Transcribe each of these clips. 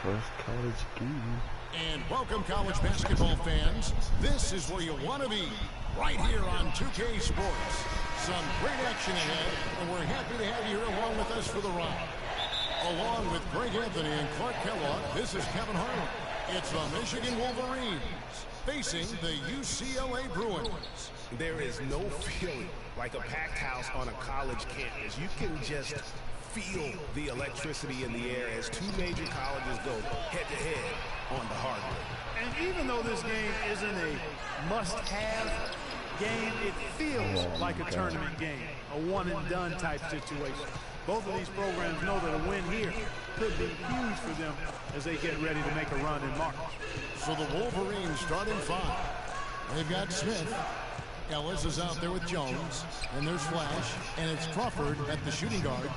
first college game. And welcome, college basketball fans. This is where you want to be, right here on 2K Sports. Some great action ahead, and we're happy to have you here along with us for the ride. Along with Greg Anthony and Clark Kellogg, this is Kevin Harlan. It's the Michigan Wolverines facing the UCLA Bruins. There is no feeling like a packed house on a college campus. You can just feel the electricity in the air as two major colleges go head-to-head on the hardwood. And even though this game isn't a must-have game, it feels like a tournament game, a one-and-done type situation. Both of these programs know that a win here could be huge for them as they get ready to make a run in March. So the Wolverines start in 5. They've got Smith. Ellis is out there with Jones. And there's Flash. And it's Crawford at the shooting guard.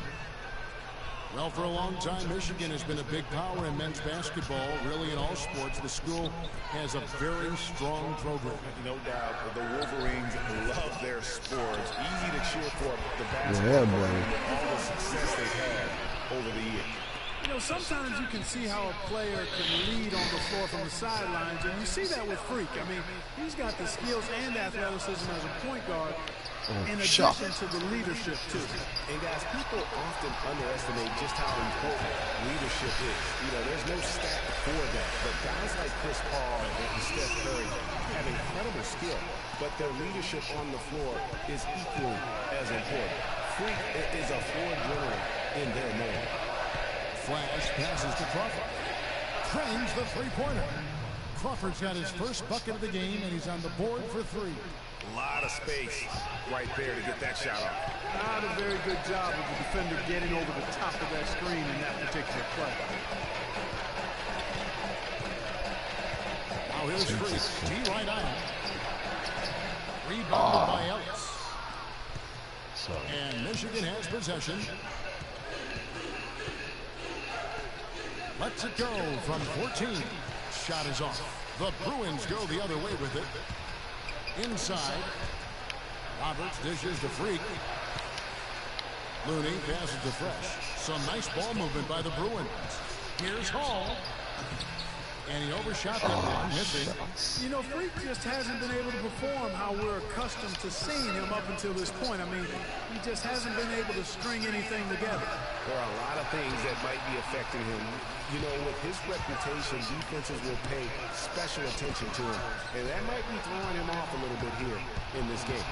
Well, for a long time, Michigan has been a big power in men's basketball, really in all sports. The school has a very strong program. No doubt, the Wolverines love their sports. Easy to cheer for the basketball program and all the success they've had over the years. You know, sometimes you can see how a player can lead on the floor from the sidelines, and you see that with Freak. I mean, he's got the skills and athleticism as a point guard, in addition to the leadership, too. And, guys, people often underestimate just how important leadership is. You know, there's no stat for that. But guys like Chris Paul and Steph Curry have incredible skill, but their leadership on the floor is equally as important. Freak is a floor general in their name. Flash passes to Crawford. Trains the three-pointer. Crawford's got his first bucket of the game, and he's on the board for 3. A lot of space right there to get that shot off. Not a very good job of the defender getting over the top of that screen in that particular play. Now here's Freak. T right on him. Rebounded by Ellis. And Michigan has possession. Lets it go from 14. Shot is off. The Bruins go the other way with it. Inside. Roberts dishes to Freak. Looney passes to Fresh. Some nice ball movement by the Bruins. Here's Hall. And he overshot that one, missing. You know, Freak just hasn't been able to perform how we're accustomed to seeing him up until this point. I mean, he just hasn't been able to string anything together. There are a lot of things that might be affecting him. You know, with his reputation, defenses will pay special attention to him. And that might be throwing him off a little bit here in this game.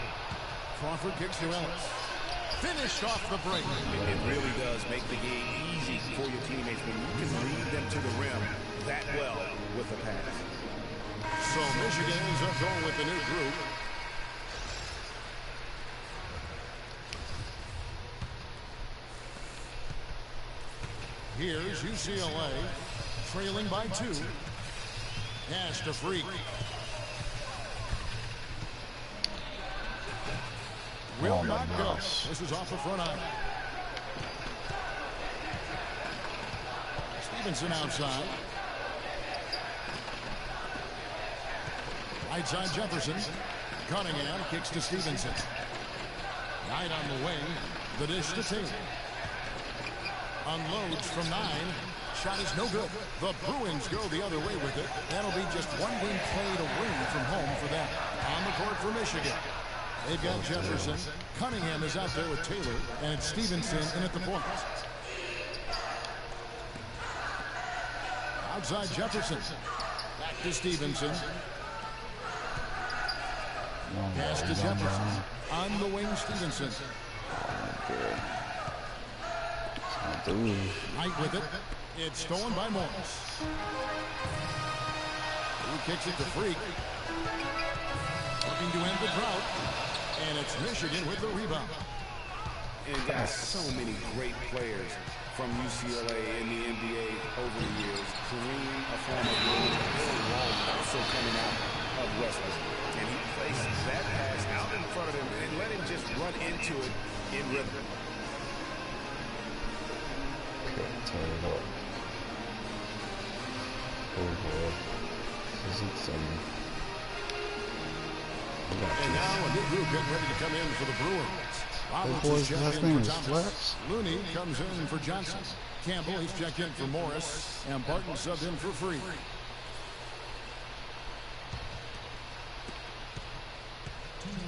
Crawford kicks to Ellis. Finished off the break. It really does make the game easy for your teammates when you can lead them to the rim that well with a pass. So Michigan ends up going with the new group. Here's UCLA trailing by 2. Pass to Freak. Will not go. This is off the front iron. Stevenson outside. Right side Jefferson. Cunningham kicks to Stevenson. Knight on the wing. The dish to Taylor. Unloads from 9. Shot is no good. The Bruins go the other way with it. That'll be just one win played away from home for them. On the court for Michigan. They've got Jefferson. Cunningham is out there with Taylor. And it's Stevenson in at the point. Outside Jefferson. Back to Stevenson. Pass to Jefferson. On the wing, Stevenson. Knight with it. It's stolen by Morris. Who kicks it to Freak. Looking to end the drought. And it's Michigan with the rebound. And guys, so many great players from UCLA in the NBA over the years. Kareem, a former Bruin, Billy Walton also coming out of Westwood. And he placed that pass out in front of him and let him just run into it in rhythm. Turn it up. Oh boy. This is exciting. And now a new group getting ready to come in for the Bruins. Boys, last name is Flaps. Looney comes in for Johnson. Campbell, he's checked in for Morris, and Barton subbed in for Free.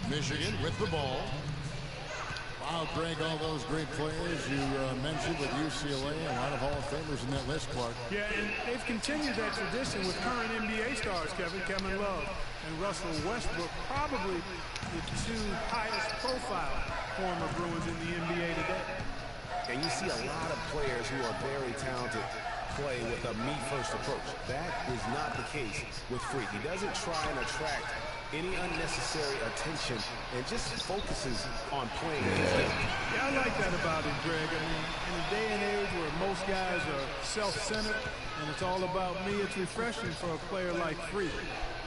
Michigan with the ball. Wow, Greg, all those great players you mentioned with UCLA, a lot of Hall of Famers in that list, Clark. Yeah, and they've continued that tradition with current NBA stars, Kevin Love and Russell Westbrook, probably the two highest profile former Bruins in the NBA today. And you see a lot of players who are very talented play with a me-first approach. That is not the case with Freak. He doesn't try and attract any unnecessary attention and just focuses on playing. Yeah, I like that about him, Greg. I mean, in a day and age where most guys are self-centered and it's all about me, it's refreshing for a player like Freak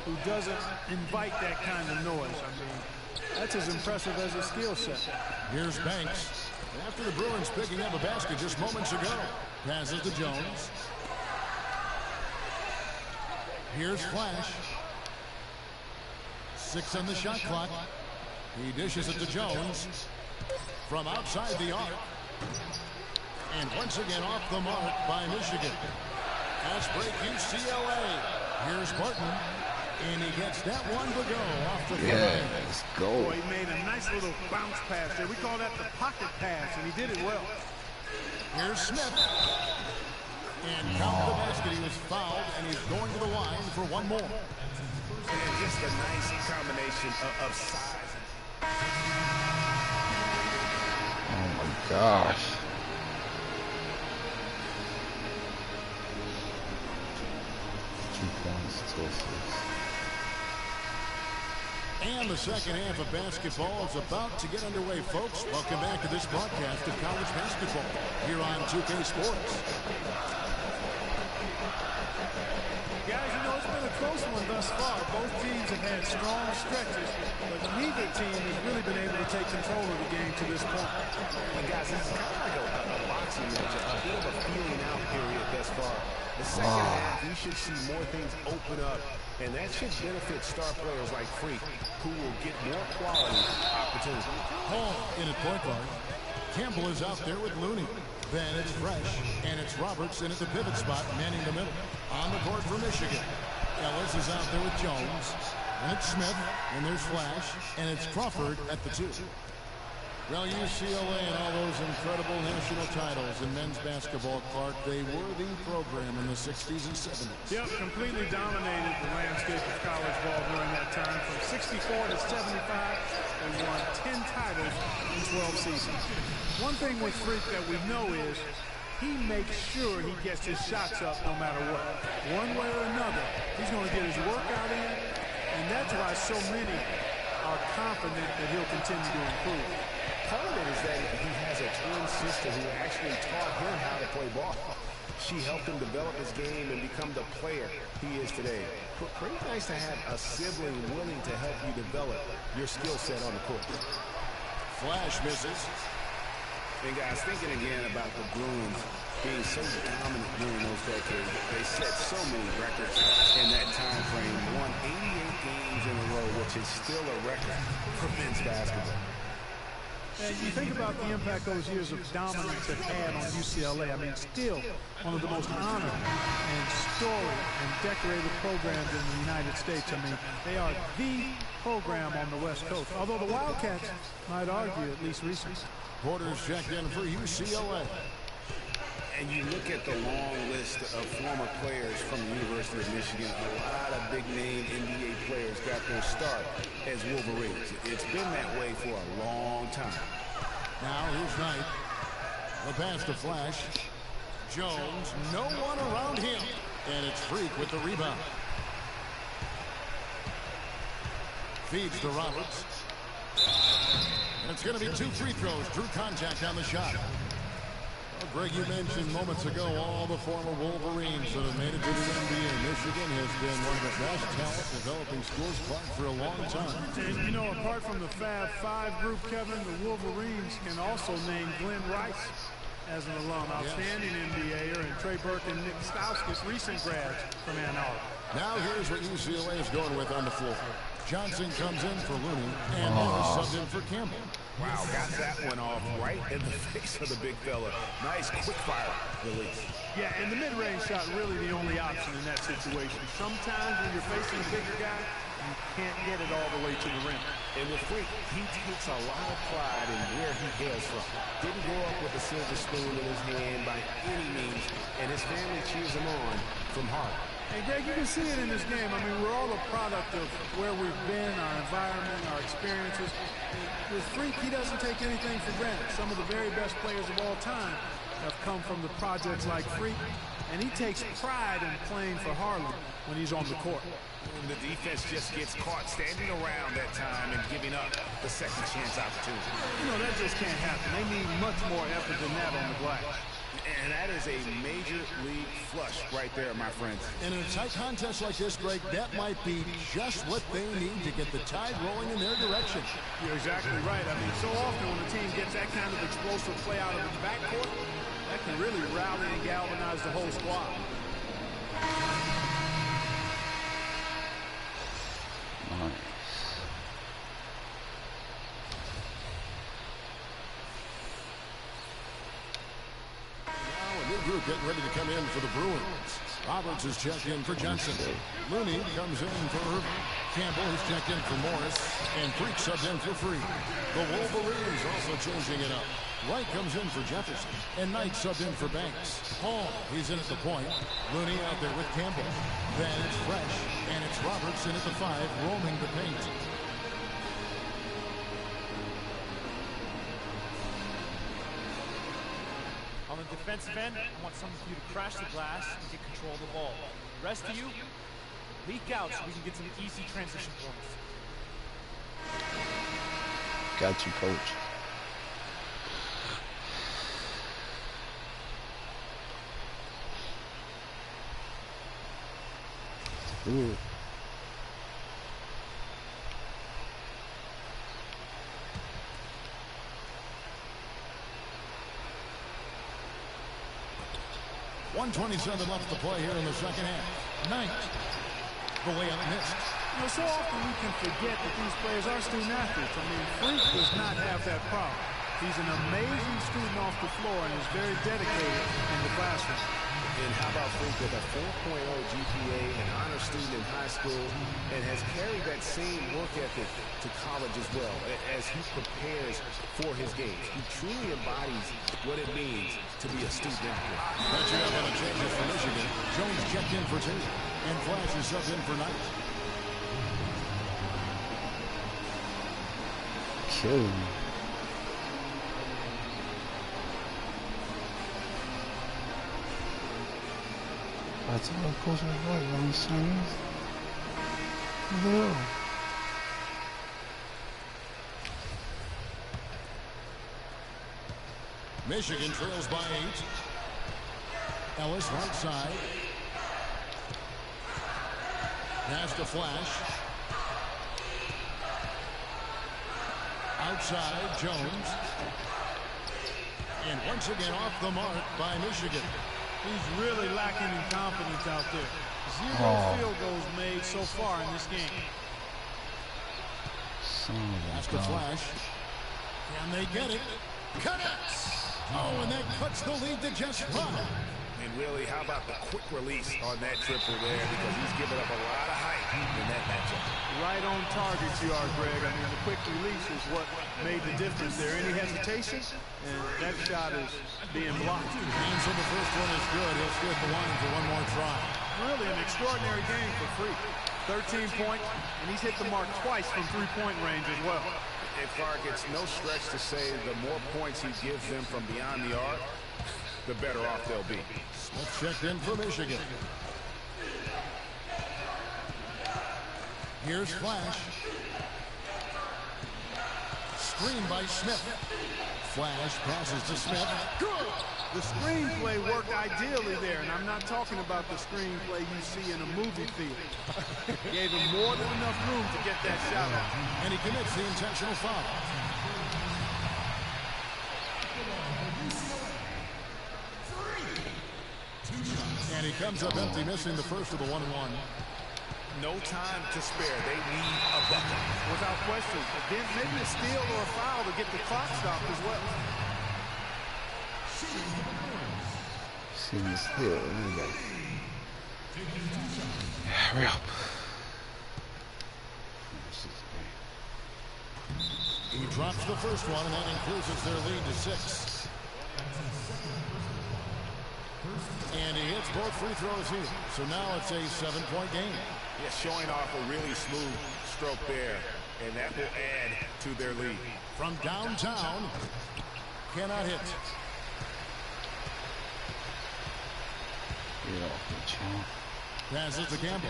who doesn't invite that kind of noise. I mean, that's as impressive as his skill set. Here's Banks. After the Bruins picking up a basket just moments ago. Passes to Jones. Here's Flash. 6 on the shot clock. He dishes it to Jones from outside the arc. And once again off the mark by Michigan. Fast break UCLA. Here's Barton. And he gets that one to go off the front. Yeah, let's go. Boy, he made a nice little bounce pass there. We call that the pocket pass, and he did it well. Here's Smith. And count the basket. He was fouled, and he's going to the line for one more. And just a nice combination of size. Oh my gosh. And the second half of basketball is about to get underway, folks. Welcome back to this broadcast of college basketball here on 2K Sports. Guys, you know, it's been a close one thus far. Both teams have had strong stretches, but neither team has really been able to take control of the game to this point. And guys, this is kind of like a boxing match, a bit of a feeling out period thus far. The second half, we should see more things open up, and that should benefit star players like Freak, who will get more quality opportunities. Hall in at point guard. Campbell is out there with Looney. Then it's Fresh, and it's Roberts in at the pivot spot, manning the middle. On the court for Michigan. Ellis is out there with Jones. And it's Smith, and there's Flash, and it's Crawford at the 2. Well, UCLA and all those incredible national titles in men's basketball, Clark, they were the program in the 60s and 70s. Yep, completely dominated the landscape of college ball during that time. From 64 to 75, they won 10 titles in 12 seasons. One thing with Freak that we know is he makes sure he gets his shots up no matter what. One way or another, he's going to get his workout in, and that's why so many are confident that he'll continue to improve. Part of it is that he has a twin sister who actually taught him how to play ball. She helped him develop his game and become the player he is today. Pretty nice to have a sibling willing to help you develop your skill set on the court. Flash misses. And guys, thinking again about the Bruins being so dominant during those decades, they set so many records in that time frame. Won 88 games in a row, which is still a record for men's basketball. And you think about the impact those years of dominance have had on UCLA. I mean, still one of the most honored and storied and decorated programs in the United States. I mean, they are the program on the West Coast, although the Wildcats might argue, at least recently. Porter's checked in for UCLA. And you look at the long list of former players from the University of Michigan, a lot of big-name NBA players got their start as Wolverines. It's been that way for a long time. Now here's Knight. The pass to Flash. Jones, no one around him. And it's Freak with the rebound. Feeds to Roberts. And it's going to be 2 free throws. Drew contact on the shot. Well, Greg, you mentioned moments ago all the former Wolverines that have made it to the NBA. Michigan has been one of the best talent developing schools for a long time. And, you know, apart from the Fab Five group, Kevin, the Wolverines can also name Glenn Rice as an alum, outstanding NBAer, and Trey Burke and Nick Stauskas, recent grads from Ann Arbor. Now here's what UCLA is going with on the floor. Johnson comes in for Looney, and Morris subbed in for Campbell. Wow, got that one off right in the face of the big fella. Nice quick fire release. Yeah, and the mid-range shot really the only option in that situation. Sometimes when you're facing a bigger guy, you can't get it all the way to the rim. And with Freak, he takes a lot of pride in where he hails from. Didn't grow up with a silver spoon in his hand by any means, and his family cheers him on from heart. Hey, Greg, you can see it in this game. I mean, we're all a product of where we've been, our environment, our experiences. With Freak, he doesn't take anything for granted. Some of the very best players of all time have come from the projects like Freak, and he takes pride in playing for Harlem when he's on the court. And the defense just gets caught standing around that time and giving up the second chance opportunity. You know, that just can't happen. They need much more effort than that on the glass. And that is a major league flush right there, my friends. And in a tight contest like this, Greg, that might be just what they need to get the tide rolling in their direction. You're exactly right. I mean, so often when the team gets that kind of explosive play out of its backcourt, that can really rally and galvanize the whole squad. Nice. New group getting ready to come in for the Bruins. Roberts is checked in for Johnson. Looney comes in for Campbell. He's checked in for Morris. And Freak subbed in for Free. The Wolverines also changing it up. Wright comes in for Jefferson. And Knight subbed in for Banks. Hall, he's in at the point. Looney out there with Campbell. Then it's Fresh. And it's Roberts in at the 5, roaming the paint. On the defensive end, I want someone for you to crash the glass and get control of the ball. The rest of you, leak out so we can get some easy transition points. Got you, coach. Ooh. .127 left to play here in the second half. Knight. The layup missed. You know, so often we can forget that these players are student athletes. I mean, Freak does not have that problem. He's an amazing student off the floor and is very dedicated in the classroom. And how about Freak with a 4.0 GPA, an honor student in high school, and has carried that same work ethic to college as well as he prepares for his games. He truly embodies what it means to be a student athlete. Catching up on the changes for Michigan. Jones checked in for 2. And Flash is subbed in for Knight. Kill me. That's all coach was like, I'm serious. No. Michigan trails by 8. Ellis right side. Pass to Flash. Outside, Jones. And once again off the mark by Michigan. He's really lacking in confidence out there. 0 field goals made so far in this game. Pass to Flash. Can they get it? Connects! Oh, and that cuts the lead to just 5. And really, how about the quick release on that triple there, because he's given up a lot of height in that matchup. Right on target you are, Greg. I mean, the quick release is what made the difference there. Any hesitation, and that shot is being blocked. And so the first one is good. He'll stay at the line for one more try. Really an extraordinary game for Freak. 13 points, and he's hit the mark twice from three-point range as well. And Clark, it's no stretch to say the more points he gives them from beyond the arc, the better off they'll be. Smith checked in for Michigan. Here's Flash. Screen by Smith. Flash passes to Smith. Good! The screenplay worked ideally there, and I'm not talking about the screenplay you see in a movie theater. Gave him more than enough room to get that shot off. And he commits the intentional foul. And he comes up empty, missing the first of the 1-1. no time to spare. They need a bucket. Without question. Then maybe a steal or a foul to get the clock stopped as well. See this here. Hurry up. He drops the first one, and that increases their lead to 6. And he hits both free throws here. So now it's a 7-point game. Yeah, showing off a really smooth stroke there, and that will add to their lead. From downtown, cannot hit. Get off the channel. Passes to Campbell.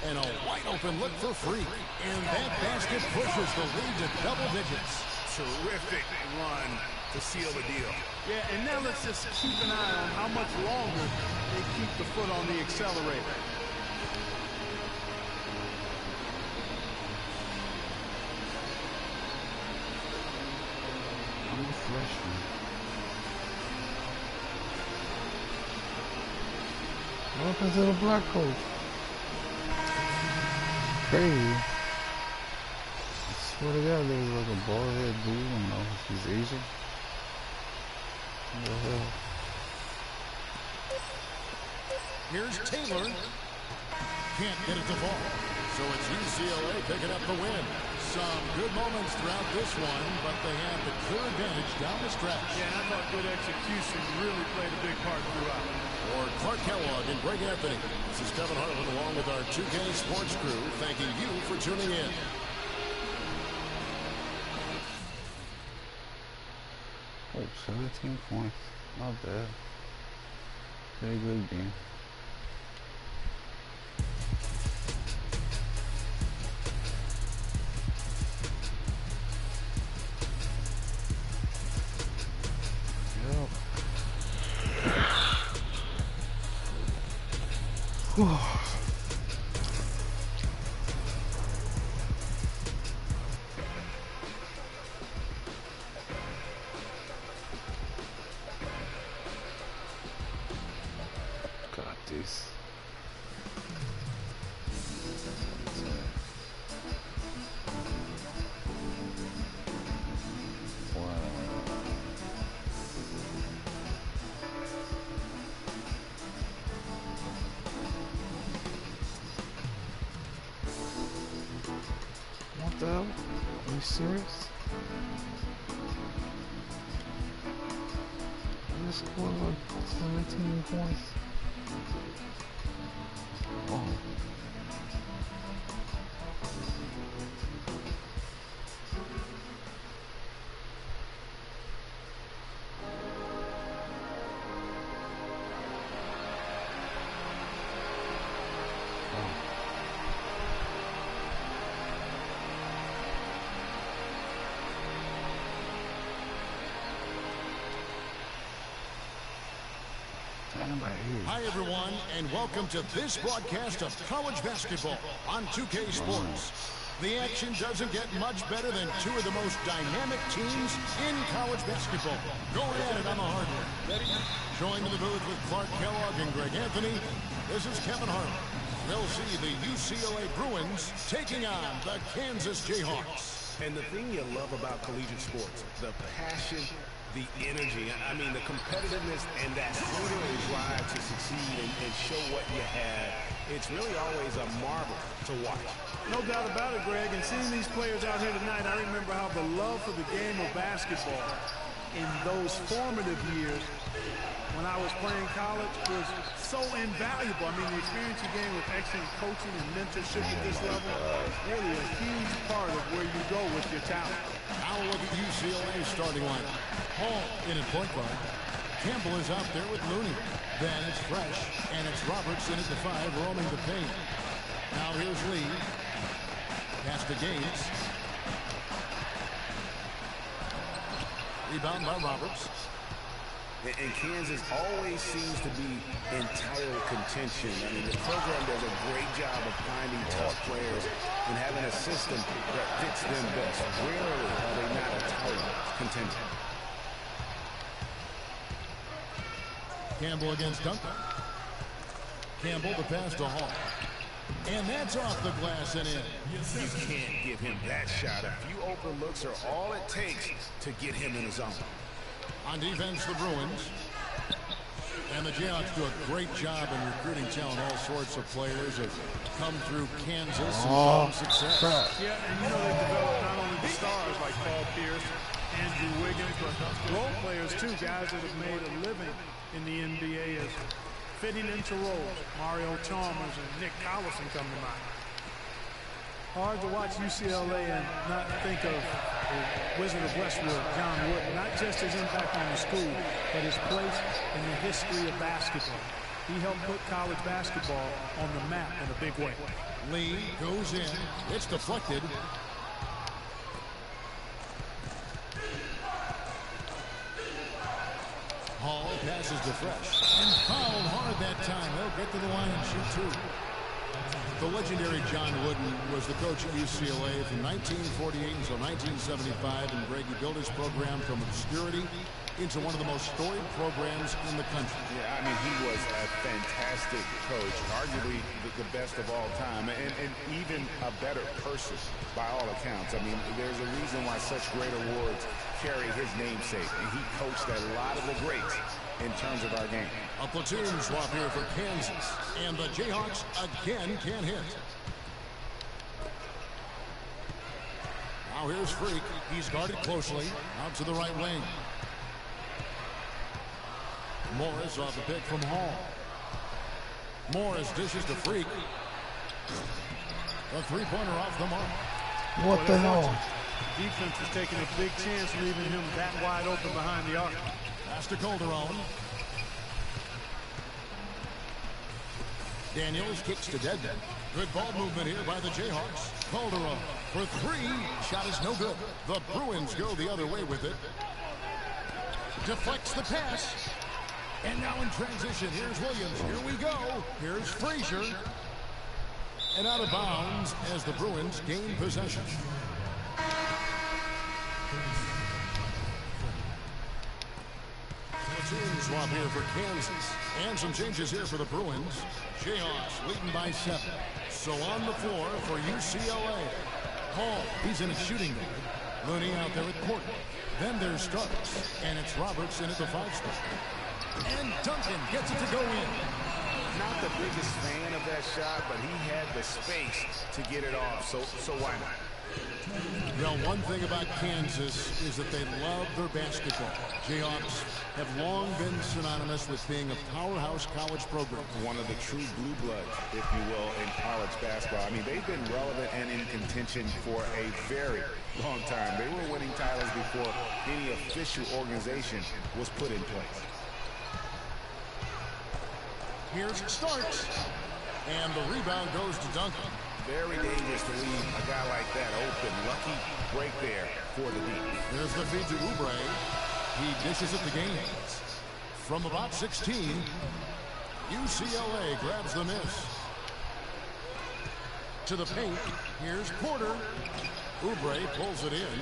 And a wide open look for free. And that basket pushes the lead to double digits. Terrific run to seal the deal. Yeah, and now let's just keep an eye on how much longer they keep the foot on the accelerator. I'm a freshman. What happened to the black coach? Crazy. I swear to God, there was like a bald head dude. I don't know if he's Asian. What the hell? Here's Taylor. Can't get it to fall. So it's UCLA picking up the win. Some good moments throughout this one, but they have the clear advantage down the stretch. Yeah, and I thought good execution really played a big part throughout. For Clark Kellogg and Greg Anthony, this is Kevin Harlan along with our 2K Sports crew, thanking you for tuning in. Oh, 17 points. Not bad. Very good game. Got this. What the hell? Are you serious? I just scored like 17 points. Oh. Hi, everyone, and welcome to this broadcast of college basketball on 2K Sports. The action doesn't get much better than two of the most dynamic teams in college basketball. Going at it on the hardwood. Joined in the booth with Clark Kellogg and Greg Anthony, this is Kevin Harlan. They'll see the UCLA Bruins taking on the Kansas Jayhawks. And the thing you love about collegiate sports, the passion, the energy, I mean the competitiveness and that hunger and drive to succeed and show what you have, it's really always a marvel to watch. No doubt about it, Greg, and seeing these players out here tonight, I remember how the love for the game of basketball in those formative years when I was playing college was so invaluable. I mean, the experience you gain with excellent coaching and mentorship at this level is really a huge part of where you go with your talent. Now look at UCLA's starting lineup. Hall in at point guard. Campbell is out there with Looney. Then it's Fresh, and it's Roberts in at the 5, roaming the paint. Now here's Lee. Pass to Gaines. Rebound by Roberts. And Kansas always seems to be in title contention. I mean, the program does a great job of finding tough players and having a system that fits them best. Rarely are they not a title contender. Campbell against Duncan. Campbell the pass to Hall. And that's off the glass and in. You can't give him that shot. A few open looks are all it takes to get him in the zone. On defense, the Bruins. And the Jayhawks do a great job in recruiting talent. All sorts of players have come through Kansas and found success. Crap. Yeah, and you know they developed not only the stars like Paul Pierce, Andrew Wiggins, but role players too, guys that have made a living in the NBA as fitting into roles. Mario Chalmers and Nick Collison come to mind. Hard to watch UCLA and not think of the Wizard of Westwood, John Wooden, not just his impact on the school, but his place in the history of basketball. He helped put college basketball on the map in a big way. Lee goes in. It's deflected. Hall passes to Fresh. And fouled hard that time. They'll get to the line and shoot two. The legendary John Wooden was the coach at UCLA from 1948 until 1975, and Greg, he built his program from obscurity into one of the most storied programs in the country. Yeah, I mean, he was a fantastic coach, arguably the best of all time, and even a better person by all accounts. I mean, there's a reason why such great awards carry his namesake, and he coached a lot of the greats in terms of our game. A platoon swap here for Kansas, and the Jayhawks again can't hit. Now here's Freak. He's guarded closely. Out to the right wing. Morris off the pick from Hall. Morris dishes to Freak. The three-pointer off the mark. What the hell? Defense is taking a big chance leaving him that wide open behind the arc. Pass to Calderon. Daniels kicks to Dedman. Good ball movement here by the Jayhawks. Calderon for three. Shot is no good. The Bruins go the other way with it. Deflects the pass. And now in transition, here's Williams. Here we go. Here's Frazier. And out of bounds as the Bruins gain possession. Platoon swap here for Kansas. And some changes here for the Bruins. Jayhawks leading by 7. So on the floor for UCLA. Hall, he's in a shooting guard. Looney out there at court. Then there's Starks. And it's Roberts in at the 5 spot. And Duncan gets it to go in. Not the biggest fan of that shot, but he had the space to get it off, so why not? Well, one thing about Kansas is that they love their basketball. Jayhawks have long been synonymous with being a powerhouse college program. One of the true blue bloods, if you will, in college basketball. I mean, they've been relevant and in contention for a very long time. They were winning titles before any official organization was put in place. Here's Starks. And the rebound goes to Duncan. Very dangerous to leave a guy like that open. Lucky break there for the deep. There's the feed to Oubre. He dishes it to Gaines. From about 16, UCLA grabs the miss. To the paint. Here's Porter. Oubre pulls it in.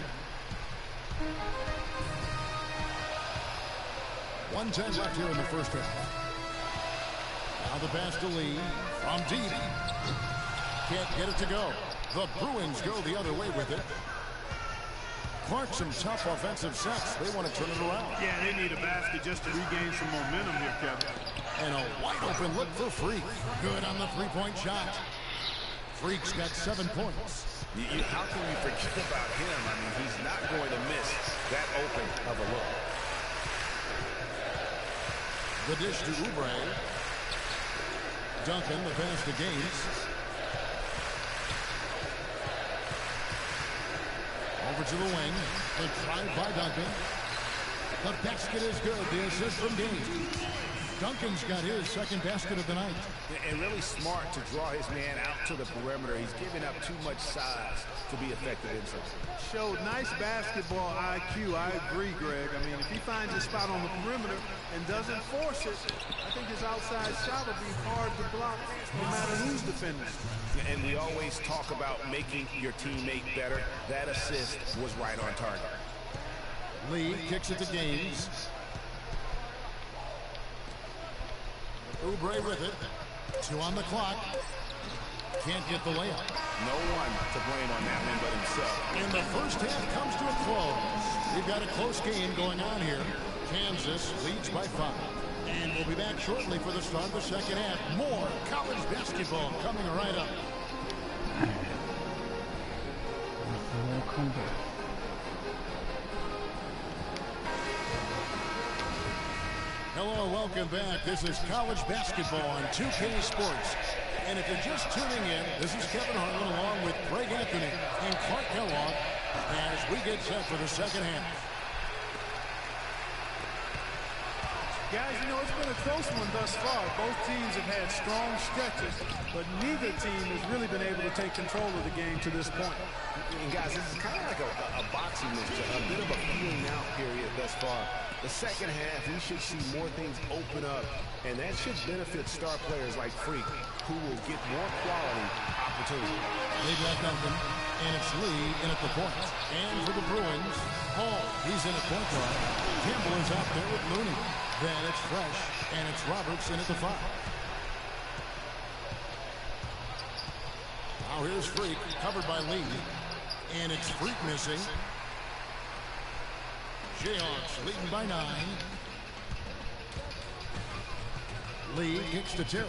1:10 left here in the first half. Now the pass to Lee from deep. Can't get it to go. The Bruins go the other way with it. Clark, some tough offensive sets. They want to turn it around. Yeah, they need a basket just to regain some momentum here, Kevin. And a wide open look for Freak. Good on the three-point shot. Freak's got 7 points. How can you forget about him? I mean, he's not going to miss that open of a look. The dish to Oubre. Duncan, the pass to Gaines. Over to the wing. The drive by Duncan. The basket is good. The assist from Gaines. Duncan's got his second basket of the night. And really smart to draw his man out to the perimeter. He's giving up too much size to be effective inside. Showed nice basketball IQ. I agree, Greg. I mean, if he finds a spot on the perimeter and doesn't force it, I think his outside shot will be hard to block no matter who's defending. And we always talk about making your teammate better. That assist was right on target. Lee kicks it to Gaines. Oubre with it. 2 on the clock. Can't get the layup. No one to blame on that one but himself. And the first half comes to a close. We've got a close game going on here. Kansas leads by 5. And we'll be back shortly for the start of the second half. More college basketball coming right up. We'll come back. Hello, welcome back. This is college basketball on 2K Sports. And if you're just tuning in, this is Kevin Harlan along with Greg Anthony and Clark Kellogg as we get set for the second half. Guys, you know, it's been a close one thus far. Both teams have had strong stretches, but neither team has really been able to take control of the game to this point. And guys, this is kind of like a boxing match, a bit of a feeling out period thus far. The second half, we should see more things open up, and that should benefit star players like Freak, who will get more quality opportunities. They got Duncan, and it's Lee in at the point. And for the Bruins, Hall, he's in at point guard. Campbell is out there with Looney. Then it's Fresh, and it's Roberts in at the 5. Now here's Freak, covered by Lee. And it's Freak missing. Jayhawks leading by 9. Lee kicks to Terry.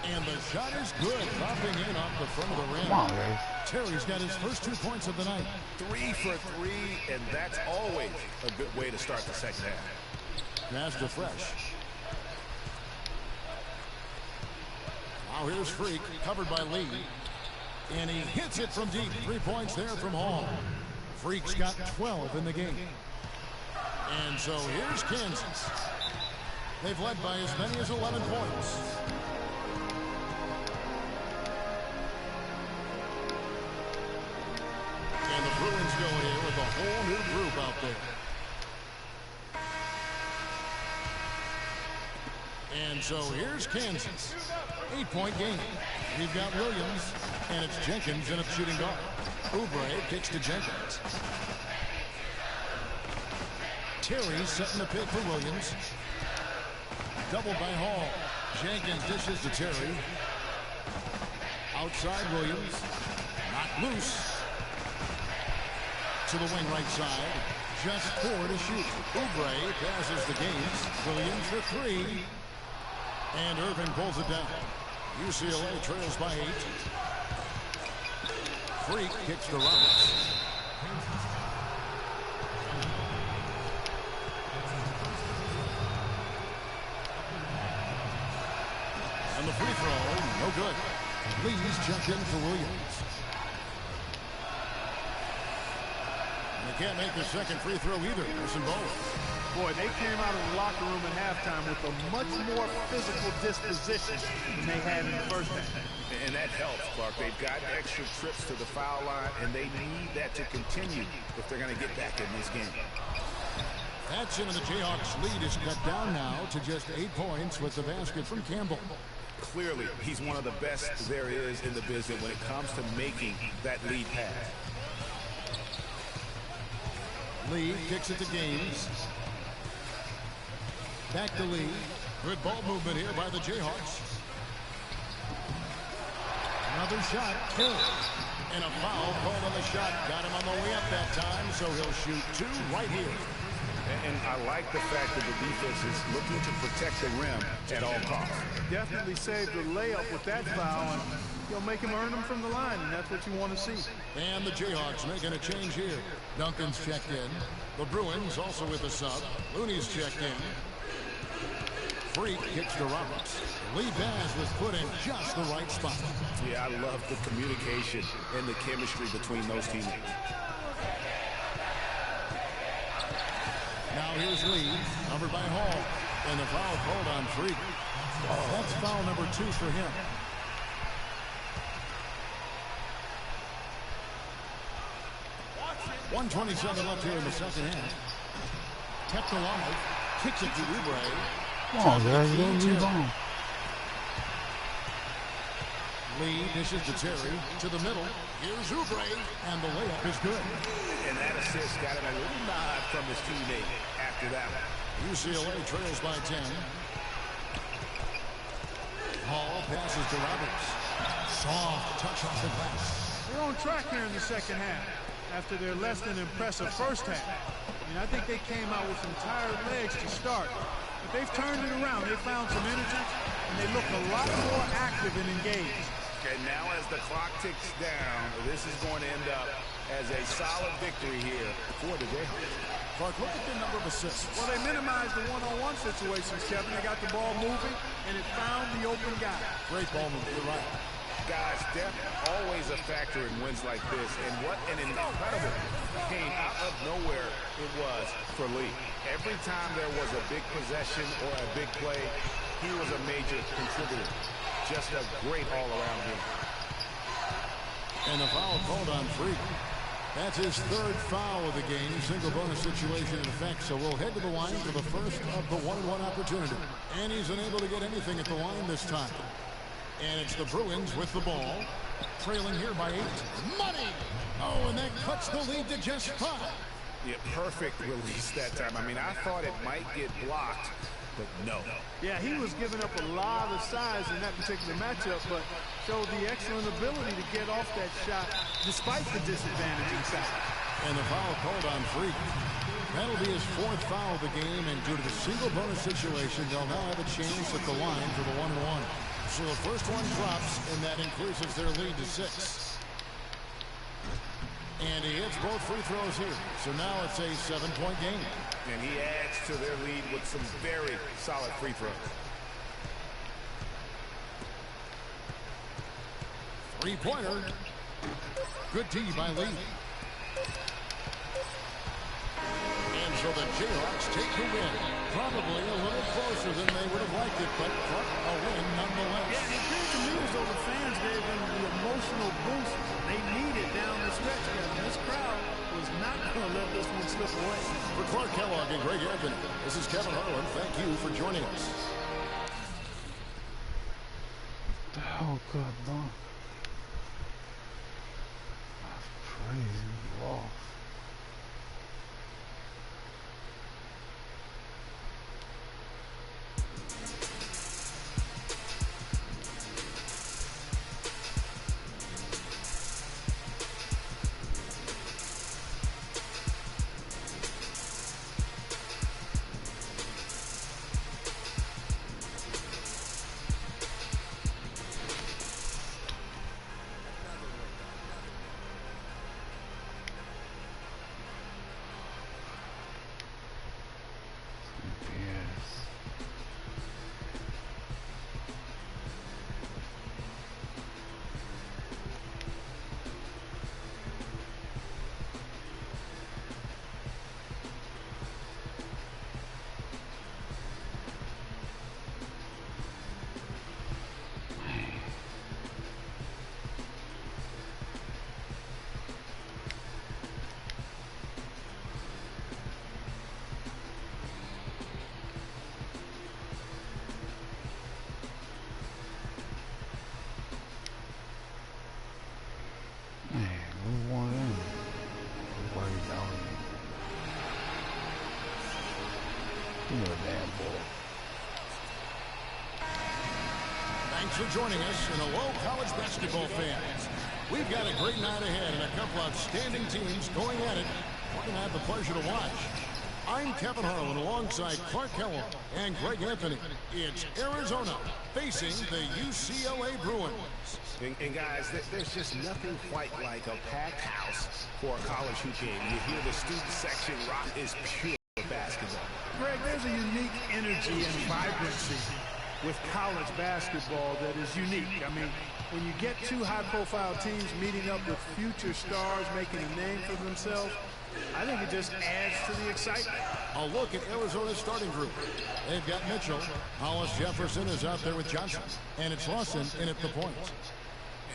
And the shot is good, dropping in off the front of the rim. Come on, guys. Terry's got his first 2 points of the night. 3 for 3, and that's always a good way to start the second half. Pass to Fresh. Now here's Freak, covered by Lee. And he hits it from deep. 3 points there from Hall. Freak's got 12 in the game. And so here's Kansas. They've led by as many as 11 points. And the Bruins go here with a whole new group out there. And so here's Kansas. 8-point game. We've got Williams, and it's Jenkins in at shooting guard. Oubre kicks to Jenkins. Terry setting the pick for Williams. Doubled by Hall. Jenkins dishes to Terry. Outside Williams. Knocked loose. To the wing right side. Just 4 to shoot. Oubre passes the Gaines. Williams for 3. And Irving pulls it down. UCLA trails by 8. Freak kicks to Roberts. And the free throw, no good. Lee's checked in for Williams. And they can't make the second free throw either. Listen, both. Boy, they came out of the locker room at halftime with a much more physical disposition than they had in the first half. And that helps, Clark. They've got extra trips to the foul line, and they need that to continue if they're going to get back in this game. That's into the Jayhawks' lead is cut down now to just 8 points with the basket from Campbell. Clearly, he's one of the best there is in the business when it comes to making that lead pass. Lee kicks it to Gaines. Back to Lee. Good ball movement here by the Jayhawks. Another shot, killed. And a foul called on the shot. Got him on the way up that time, so he'll shoot 2 right here. And I like the fact that the defense is looking to protect the rim at all costs. Definitely saved the layup with that foul, and you'll make him earn them from the line, and that's what you want to see. And the Jayhawks making a change here. Duncan's checked in. The Bruins also with a sub. Looney's checked in. Freak kicks to Roberts. Lee pass was put in just the right spot. Yeah, I love the communication and the chemistry between those teammates. Now here's Lee, covered by Hall. And the foul called on Freak. That's foul number 2 for him. .127 left here in the second half. Kept alive. Kicks it to Oubre. Come on, guys. Don't rebound. Lee dishes to Terry. To the middle. Here's Oubre. And the layup is good. And that assist got him a little nod from his teammate after that one. UCLA trails by 10. Hall passes to Roberts. Soft touch off the glass. They're on track here in the second half after their less than impressive first half. I mean, I think they came out with some tired legs to start, but they've turned it around. They found some energy, and they look a lot more active and engaged. And now as the clock ticks down, this is going to end up as a solid victory here for the Jayhawks. Clark, look at the number of assists. Well, they minimized the one-on-one situations, Kevin. They got the ball moving, and it found the open guy. Great ball move. You're right. Guys, depth always a factor in wins like this, and what an incredible game out of nowhere it was for Lee. Every time there was a big possession or a big play, he was a major contributor. Just a great all-around game. And the foul called on Freak. That's his third foul of the game. Single bonus situation in effect. So we'll head to the line for the first of the 1-1 opportunity. And he's unable to get anything at the line this time. And it's the Bruins with the ball. Trailing here by 8. Money! Oh, and that cuts the lead to just 5. Yeah, perfect release that time. I mean, I thought it might get blocked, but no. Yeah, he was giving up a lot of size in that particular matchup, but showed the excellent ability to get off that shot despite the disadvantage inside. And the foul called on Freak. That'll be his 4th foul of the game, and due to the single bonus situation, they'll now have a chance at the line for the 1-1. So the first one drops, and that increases their lead to 6. And he hits both free throws here. So now it's a 7-point game. And he adds to their lead with some very solid free throws. 3-pointer. Good D by Lee. And so the Jayhawks take the win. Probably a little closer than they would have liked it, but a win nonetheless. Yeah, it appeared to me as though the fans gave them the emotional boost they needed down the stretch, Kevin. This crowd was not going to let this one slip away. For Clark Kellogg and Greg Anthony, this is Kevin Harlan. Thank you for joining us. Oh, God, no. That's crazy. Wow. Thanks for joining us, and hello, college basketball fans. We've got a great night ahead and a couple outstanding teams going at it. We're going to have the pleasure to watch. I'm Kevin Harlan alongside Clark Kellogg and Greg Anthony. It's Arizona facing the UCLA Bruins. And guys, there's just nothing quite like a packed house for a college hoop game. You hear the student section rock is pure basketball. Greg, there's a unique energy and vibrancy with college basketball that is unique. I mean, when you get two high-profile teams meeting up with future stars making a name for themselves, I think it just adds to the excitement. A look at Arizona's starting group. They've got Mitchell. Hollis Jefferson is out there with Johnson. And it's Lawson in at the point.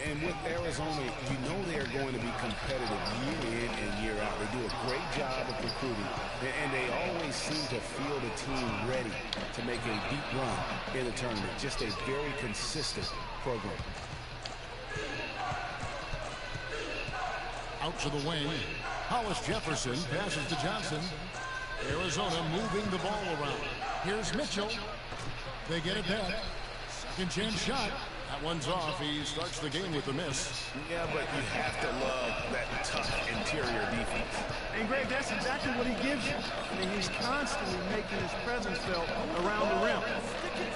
And with Arizona, you know they are going to be competitive year in and year out. They do a great job of recruiting, and they always seem to feel the team ready to make a deep run in the tournament. Just a very consistent program. Out to the wing. Hollis Jefferson passes to Johnson. Arizona moving the ball around. Here's Mitchell. They get it back. Second chance shot. That one's off. He starts the game with a miss. Yeah, but you have to love that tough interior defense. And Greg, that's exactly what he gives you. I mean, he's constantly making his presence felt around the rim.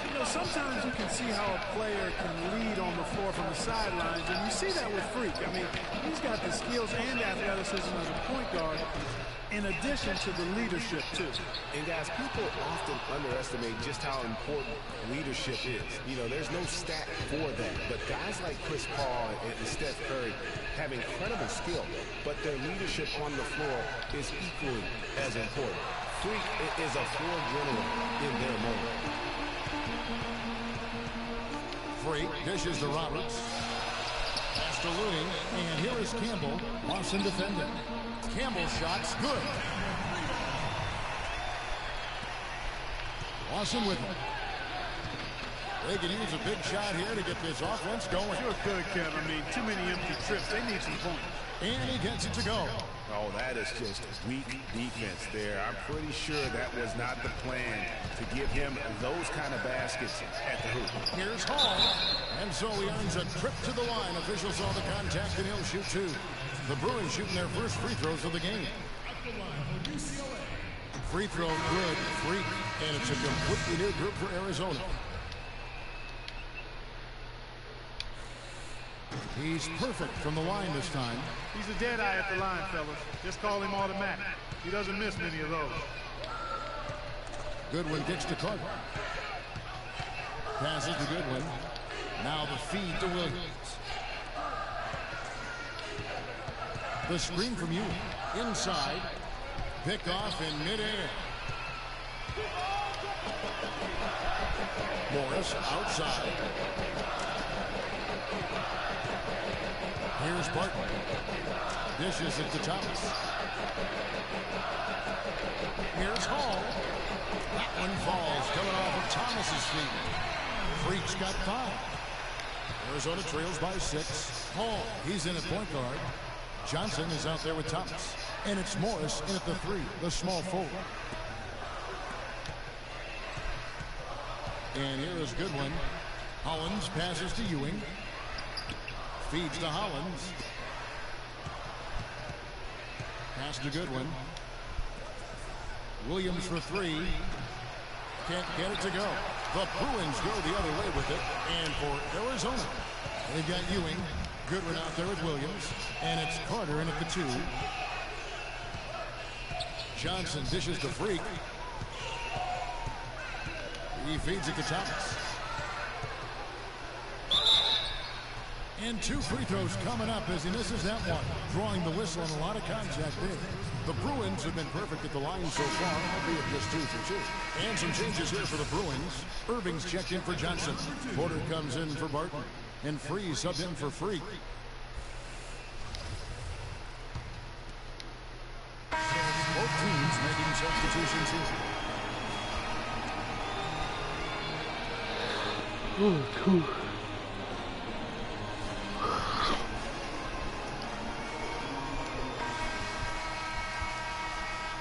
You know, sometimes you can see how a player can lead on the floor from the sidelines, and you see that with Freak. I mean, he's got the skills and athleticism as a point guard, in addition to the leadership, too. And guys, people often underestimate just how important leadership is. You know, there's no stat for that, but guys like Chris Paul and Steph Curry have incredible skill, but their leadership on the floor is equally as important. Freak is a floor general in their moment. Freak dishes to Roberts. Pass to Looney, and here is Campbell. Lawson defending. Campbell's shot's good. Lawson with him. They can use a big shot here to get this offense going. Sure could, Kevin. I mean, too many empty trips. They need some points. And he gets it to go. Oh, that is just weak defense there. I'm pretty sure that was not the plan to give him those kind of baskets at the hoop. Here's Hall. And so he earns a trip to the line. Officials saw the contact, and he'll shoot two. The Bruins shooting their first free throws of the game. Free throw good, Freak, and it's a completely new group for Arizona. He's perfect from the line this time. He's a dead eye at the line, fellas. Just call him automatic. He doesn't miss many of those. Goodwin gets to Carter. Passes to Goodwin. Now the feed to Williams. The screen from you. Inside. Pick off in midair. Morris outside. Here's Barton. Dishes it to Thomas. Here's Hall. That one falls coming off of Thomas's feet. Freak's got 5. Arizona trails by 6. Hall, he's in at point guard. Johnson is out there with Thomas. And it's Morris in at the 3, the small forward. And here is Goodwin. Hollins passes to Ewing. Feeds to Hollins. Pass to Goodwin. Williams for 3. Can't get it to go. The Bruins go the other way with it. And for Arizona, they've got Ewing. Goodwin out there with Williams. And it's Carter in at the 2. Johnson dishes to Freak. He feeds it to Thomas. And 2 free throws coming up as he misses that one. Drawing the whistle on a lot of contact there. The Bruins have been perfect at the line so far, albeit just 2 for 2. And some changes here for the Bruins. Irving's checked in for Johnson. Porter comes in for Barton. And Freeze subbed in for Freak. Both teams making substitutions here.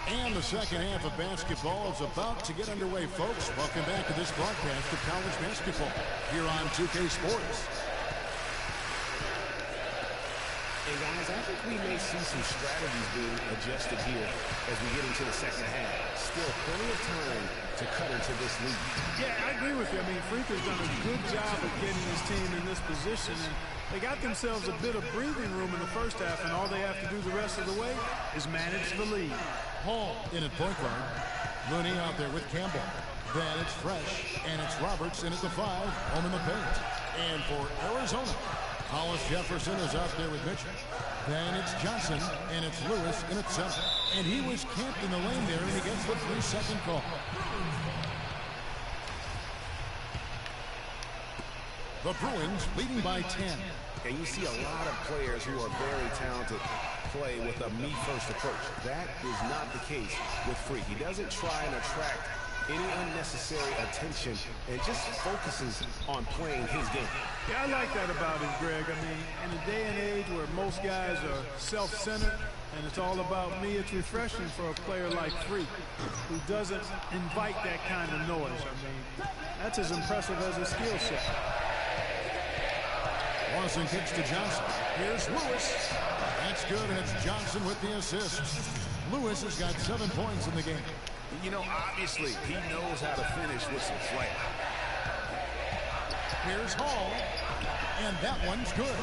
And the second half of basketball is about to get underway, folks. Welcome back to this broadcast of college basketball here on 2K Sports. And guys, I think we may see some strategies being adjusted here as we get into the second half. Still plenty of time to cut into this lead. Yeah, I agree with you. I mean, Freak has done a good job of getting his team in this position, and they got themselves a bit of breathing room in the first half, and all they have to do the rest of the way is manage the lead. Hall in at point guard. Looney out there with Campbell. Then it's Fresh, and it's Roberts in at the 5, home in the paint. And for Arizona, Hollis Jefferson is out there with Mitchell. Then it's Johnson, and it's Lewis in at 7. And he was camped in the lane there, and he gets the 3-second call. The Bruins leading by 10. And you see a lot of players who are very talented play with a me-first approach. That is not the case with Freak. He doesn't try and attract any unnecessary attention and just focuses on playing his game. Yeah, I like that about him, Greg. I mean, in a day and age where most guys are self-centered and it's all about me, it's refreshing for a player like Freak who doesn't invite that kind of noise. I mean, that's as impressive as his skill set. Lawson kicks to Johnson. Here's Lewis. That's good, and it's Johnson with the assist. Lewis has got 7 points in the game. You know, obviously, he knows how to finish with some flair. Here's Hall, and that one's good.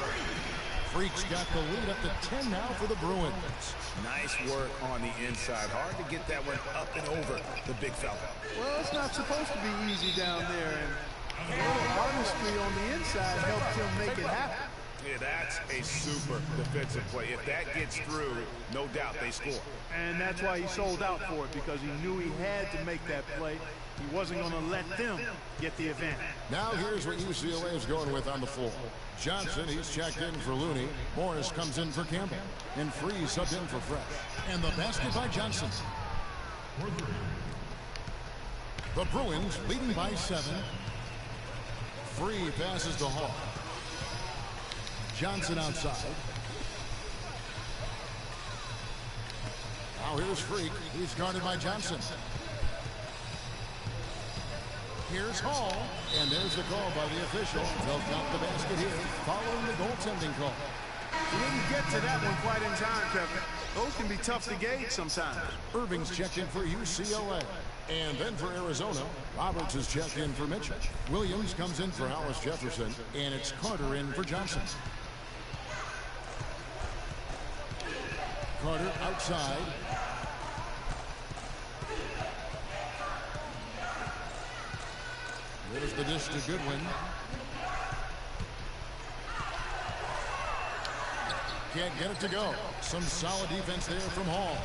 Freak's got the lead up to 10 now for the Bruins. Nice work on the inside. Hard to get that one up and over the big fella. Well, it's not supposed to be easy down there, and a little artistry on the inside helped him make it happen. Yeah, that's a super defensive play. If that gets through, no doubt they score. And that's why he sold out for it, because he knew he had to make that play. He wasn't going to let them get the advantage. Now here's what UCLA is going with on the floor. Johnson, he's checked in for Looney. Morris comes in for Campbell. And Free subbed in for Fresh. And the basket by Johnson. The Bruins leading by 7. Free passes to Hall. Johnson outside. Now here's Freak. He's guarded by Johnson. Here's Hall, and there's the call by the official. They'll count the basket here, following the goaltending call. He didn't get to that one quite in time, Kevin. Those can be tough to gauge sometimes. Irving's checked in for UCLA. And then for Arizona, Roberts is checked in for Mitchell. Williams comes in for Alice Jefferson, and it's Carter in for Johnson. Carter outside. There's the dish to Goodwin. Can't get it to go. Some solid defense there from Hall.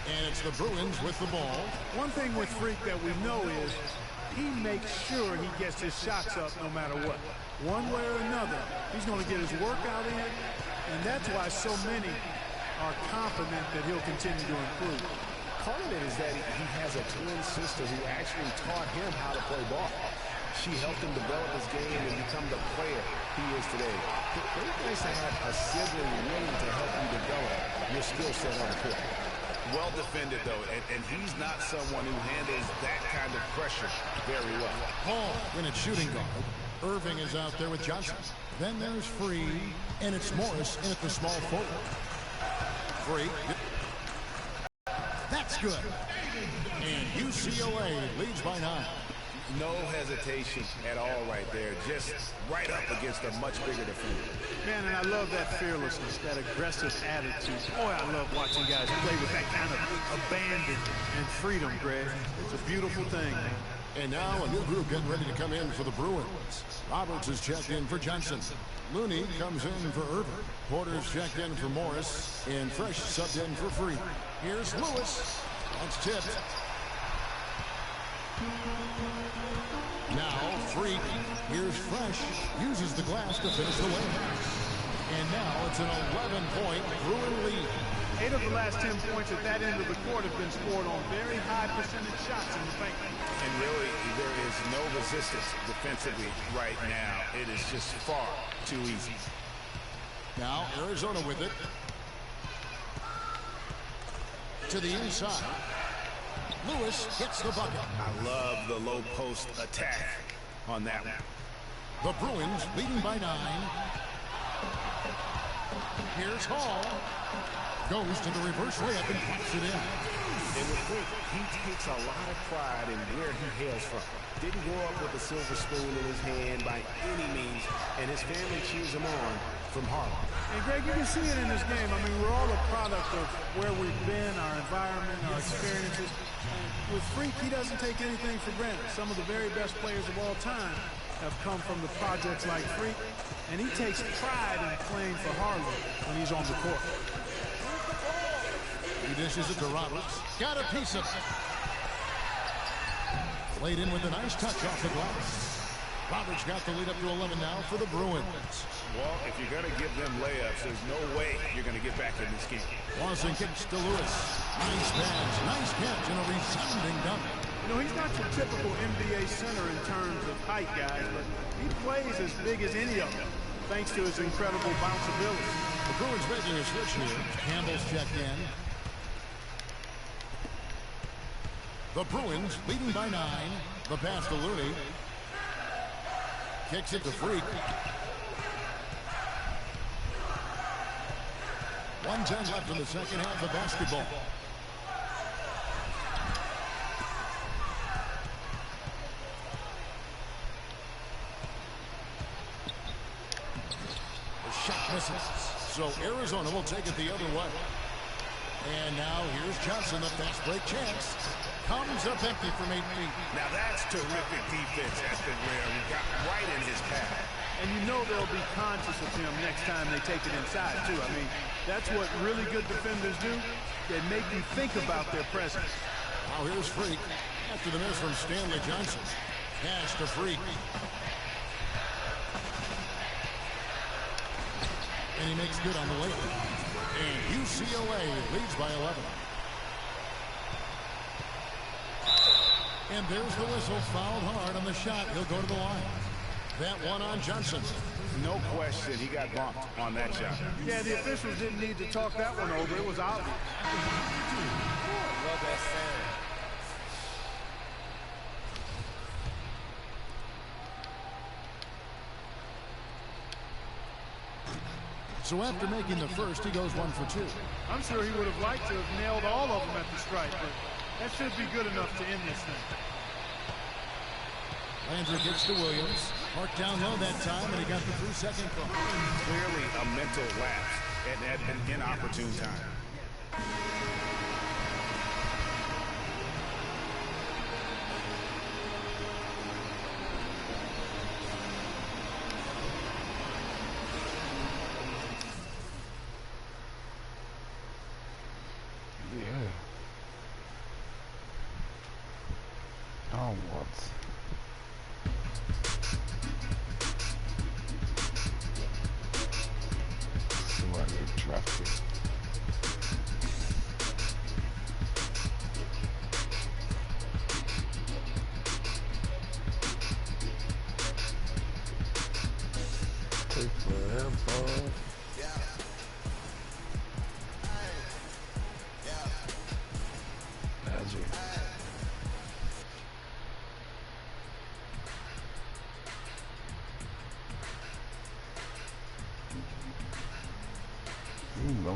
And it's the Bruins with the ball. One thing with Freak that we know is he makes sure he gets his shots up no matter what. One way or another, he's going to get his workout in, and that's why so many are confident that he'll continue to improve. Part of it is that he has a twin sister who actually taught him how to play ball. She helped him develop his game and become the player he is today. It's nice to have a sibling willing to help you develop your skill set on the court. Well defended, though, and he's not someone who handles that kind of pressure very well. Hall in at shooting guard. Irving is out there with Johnson. Then there's Free, and it's Morris in at the small forward. Free. That's good. And UCLA leads by 9. No hesitation at all right there. Just right up against a much bigger defender. Man, and I love that fearlessness, that aggressive attitude. Boy, I love watching guys play with that kind of abandon and freedom, Greg. It's a beautiful thing. And now a new group getting ready to come in for the Bruins. Roberts is checked in for Johnson. Looney comes in for Irving. Porter's checked in for Morris. And Fresh subbed in for Free. Here's Lewis. That's tipped. Now Freak. Here's Fresh. Uses the glass to finish the win. And now it's an 11-point Bruin lead. 8 of the last 10 points at that end of the court have been scored on very high percentage shots in the paint. And really, there is no resistance defensively right now. It is just far too easy. Now Arizona with it. To the inside. Lewis hits the bucket. I love the low post attack on that one. The Bruins leading by 9. Here's Hall. Goes to the reverse layup and puts it in. And with Freak, he takes a lot of pride in where he hails from. Didn't grow up with a silver spoon in his hand by any means, and his family cheers him on from Harlem. And Greg, you can see it in this game. I mean, we're all a product of where we've been, our environment, our experiences. And with Freak, he doesn't take anything for granted. Some of the very best players of all time have come from the projects like Freak, and he takes pride in playing for Harlem when he's on the court. He dishes it to Roberts. Got a piece of it. Played in with a nice touch off the glass. Roberts got the lead up to 11 now for the Bruins. Well, if you're going to give them layups, there's no way you're going to get back in this game. Lawson kicks to Lewis. Nice pass, nice catch, and a resounding dunk. You know, he's not your typical NBA center in terms of height, guys, but he plays as big as any of them, thanks to his incredible bounceability. The Bruins making a switch here. Campbell's checked in. The Bruins leading by 9. The pass to Looney. Kicks it to Freak. 1:10 left in the second half of basketball. The shot misses. So Arizona will take it the other way. And now here's Johnson, the fast break chance. Comes up empty from 8 feet. Now that's terrific defense, Espen, where he got right in his path. And you know they'll be conscious of him next time they take it inside, too. I mean, that's what really good defenders do. They make you think about their presence. Now here's Freak. After the miss from Stanley Johnson. Pass to Freak. And he makes good on the layup. And UCLA leads by 11. And there's the whistle. Fouled hard on the shot. He'll go to the line. That one on Johnson. No question, he got bumped on that shot. Yeah, the officials didn't need to talk that one over. It was obvious. Love that sound. So after making the first, he goes 1 for 2. I'm sure he would have liked to have nailed all of them at the strike, but that should be good enough to end this thing. Landry gets to Williams. Parked down low that time, and he got the 3-second call. Clearly a mental lapse at an inopportune time. Yeah. Oh, what? So I get drafted. Take forever. Magic. No.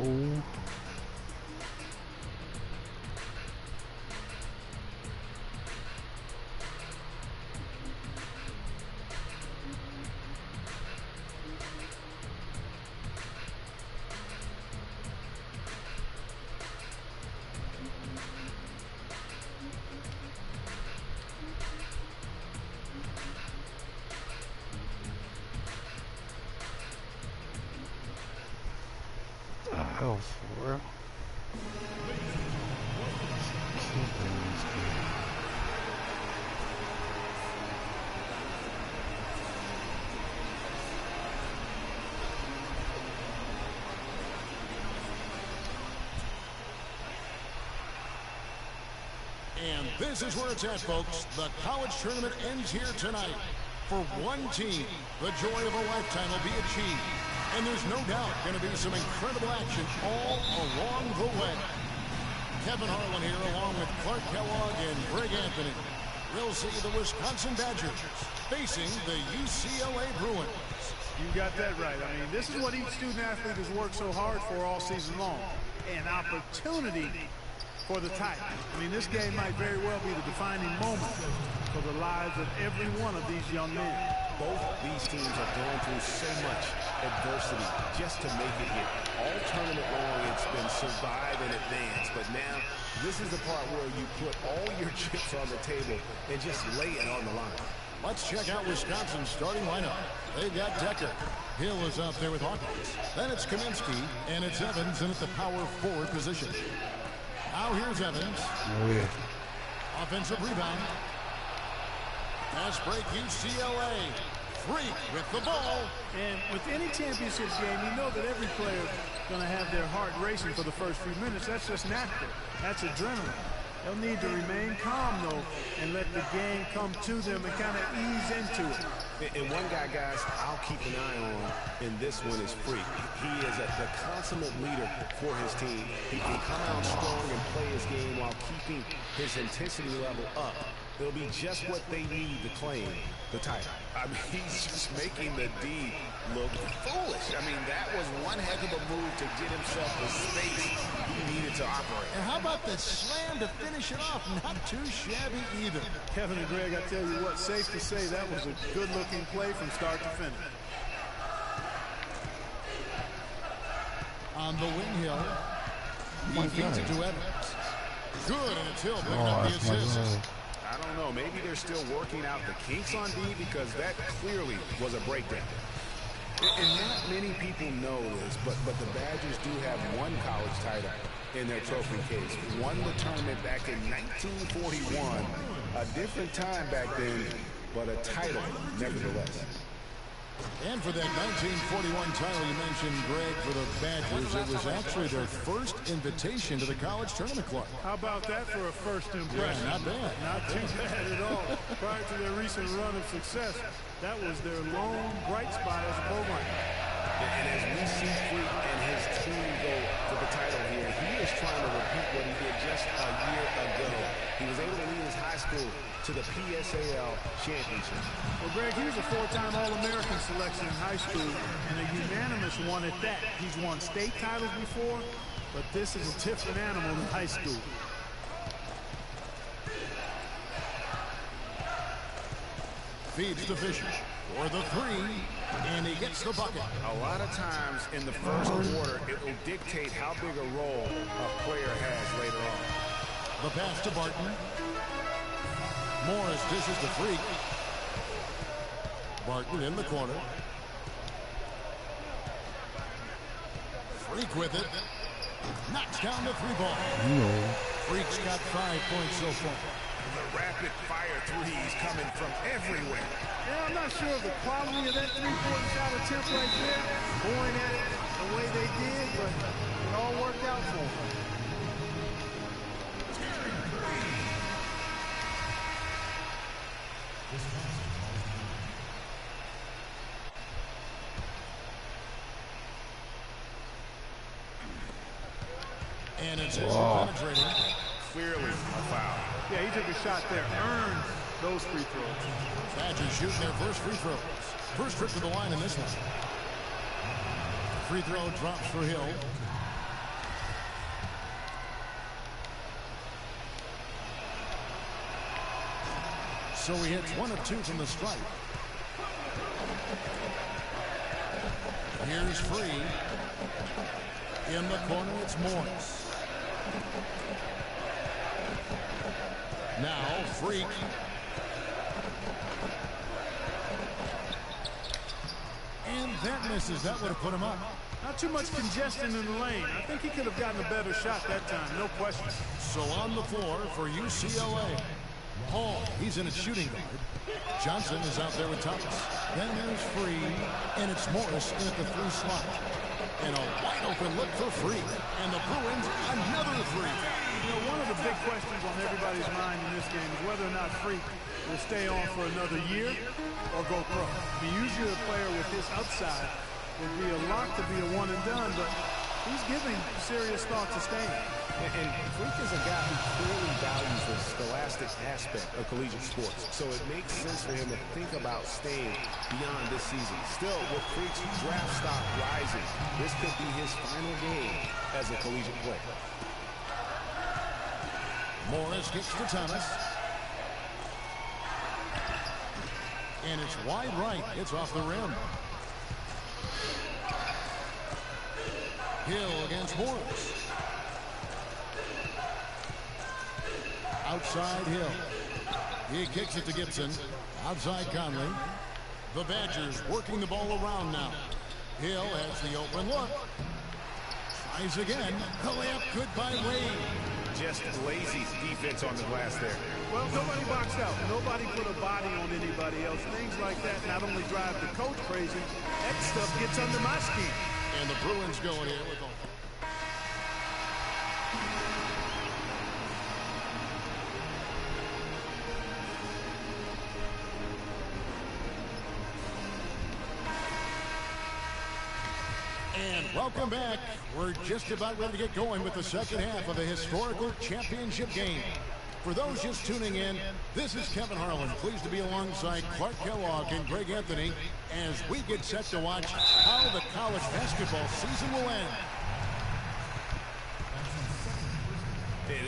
Hell, for real? And this is where it's at, folks. The college tournament ends here tonight. For one team, the joy of a lifetime will be achieved. And there's no doubt going to be some incredible action all along the way. Kevin Harlan here along with Clark Kellogg and Greg Anthony. We'll see the Wisconsin Badgers facing the UCLA Bruins. You got that right. I mean, this is what each student athlete has worked so hard for all season long. An opportunity for the title. I mean, this game might very well be the defining moment for the lives of every one of these young men. Both these teams have gone through so much adversity just to make it here. All tournament long, it's been survive and advance. But now, this is the part where you put all your chips on the table and just lay it on the line. Let's check out Wisconsin's starting lineup. They've got Decker. Hill is out there with Hawkins. Then it's Kaminsky, and it's Evans in at the power forward position. Now here's Evans. Oh, yeah. Offensive rebound. Fast break UCLA. Freak with the ball. And with any championship game, you know that every player is going to have their heart racing for the first few minutes. That's just natural. That's adrenaline. They'll need to remain calm, though, and let the game come to them and kind of ease into it. And one guy, guys, I'll keep an eye on in this one is Freak. He is the consummate leader for his team. He can come out strong and play his game while keeping his intensity level up. It'll be just what they need to claim the title. I mean, he's just making the D look foolish. I mean, that was one heck of a move to get himself the space he needed to operate. And how about the slam to finish it off? Not too shabby either. Kevin and Greg, I tell you what, safe to say that was a good-looking play from start to finish. On the wing, Hill. He feeds it to Evans. Good, and it's Hill picking up the assist. I don't know. Maybe they're still working out the kinks on D because that clearly was a breakdown. And not many people know this, but the Badgers do have one college title in their trophy case. Won the tournament back in 1941. A different time back then, but a title nevertheless. And for that 1941 title you mentioned, Greg, for the Badgers, it was actually their first invitation to the college tournament club. How about that for a first impression? Yeah, not bad. Not too bad at all. Prior to their recent run of success, that was their lone bright spot as a program. And as we see Freak and his team go for the title here, he is trying to repeat what he did just a year ago. He was able to lead his high school to the PSAL championship. Well, Greg, he was a four-time All-American selection in high school, and a unanimous one at that. He's won state titles before, but this is a different animal in high school. Feeds to Fisher for the three, and he gets the bucket. A lot of times in the first quarter, it will dictate how big a role a player has later on. The pass to Barton. Morris dishes to Freak. Barton in the corner. Freak with it. Knocks down the three ball. Freak's got 5 points so far. The rapid fire threes coming from everywhere. Yeah, I'm not sure of the quality of that three-point shot attempt right there, going at it the way they did, but it all worked out for them. And it's penetrating. Clearly a foul. Yeah, he took a shot there, earned those free throws. Badgers shooting their first free throws. First trip to the line in this one. Free throw drops for Hill. So he hits 1 of 2 from the stripe. Here's Free. In the corner, it's Morris. Now, Freak. And that misses. That would have put him up. Not too much congestion in the lane. I think he could have gotten a better shot that time, no question. So on the floor for UCLA. Hall, he's in a shooting guard. Johnson is out there with Thomas. Then there's Free, and it's Morris in at the 3 slot. And a wide open look for Free. And the Bruins, another 3. You know, one of the big questions on everybody's mind in this game is whether or not Freak will stay on for another year or go pro. I mean, usually a player with his upside would be a lock to be a one and done, but he's giving serious thought to staying. And Freak is a guy who clearly values the scholastic aspect of collegiate sports. So it makes sense for him to think about staying beyond this season. Still, with Freak's draft stock rising, this could be his final game as a collegiate player. Morris gets to Thomas. And it's wide right. It's off the rim. Hill against Morris. Outside Hill. He kicks it to Gibson. Outside Conley. The Badgers working the ball around now. Hill has the open look. Tries again. The layup good by Wade. Just lazy defense on the glass there. Well, nobody boxed out. Nobody put a body on anybody else. Things like that not only drive the coach crazy, that stuff gets under my skin. And the Bruins going here with a... And welcome back. We're just about ready to get going with the second half of a historical championship game. For those just tuning in, this is Kevin Harlan, pleased to be alongside Clark Kellogg and Greg Anthony as we get set to watch how the college basketball season will end.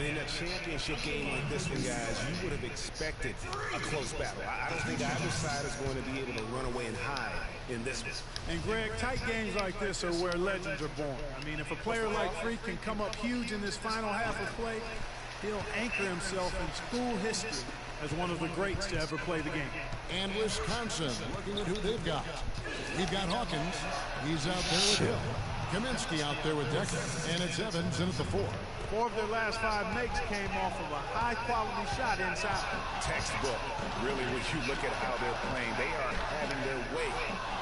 In a championship game like this one, guys, you would have expected a close battle. I don't think either side is going to be able to run away and hide in this one. And Greg, tight games like this are where legends are born. I mean, if a player like Freak can come up huge in this final half of play, he'll anchor himself in school history as one of the greats to ever play the game. And Wisconsin, looking at who they've got. We've got Hawkins. He's out there with Hill. Kaminsky out there with Decker. And it's Evans in at the 4. 4 of their last 5 makes came off of a high-quality shot inside. Textbook, really, when you look at how they're playing, they are having their way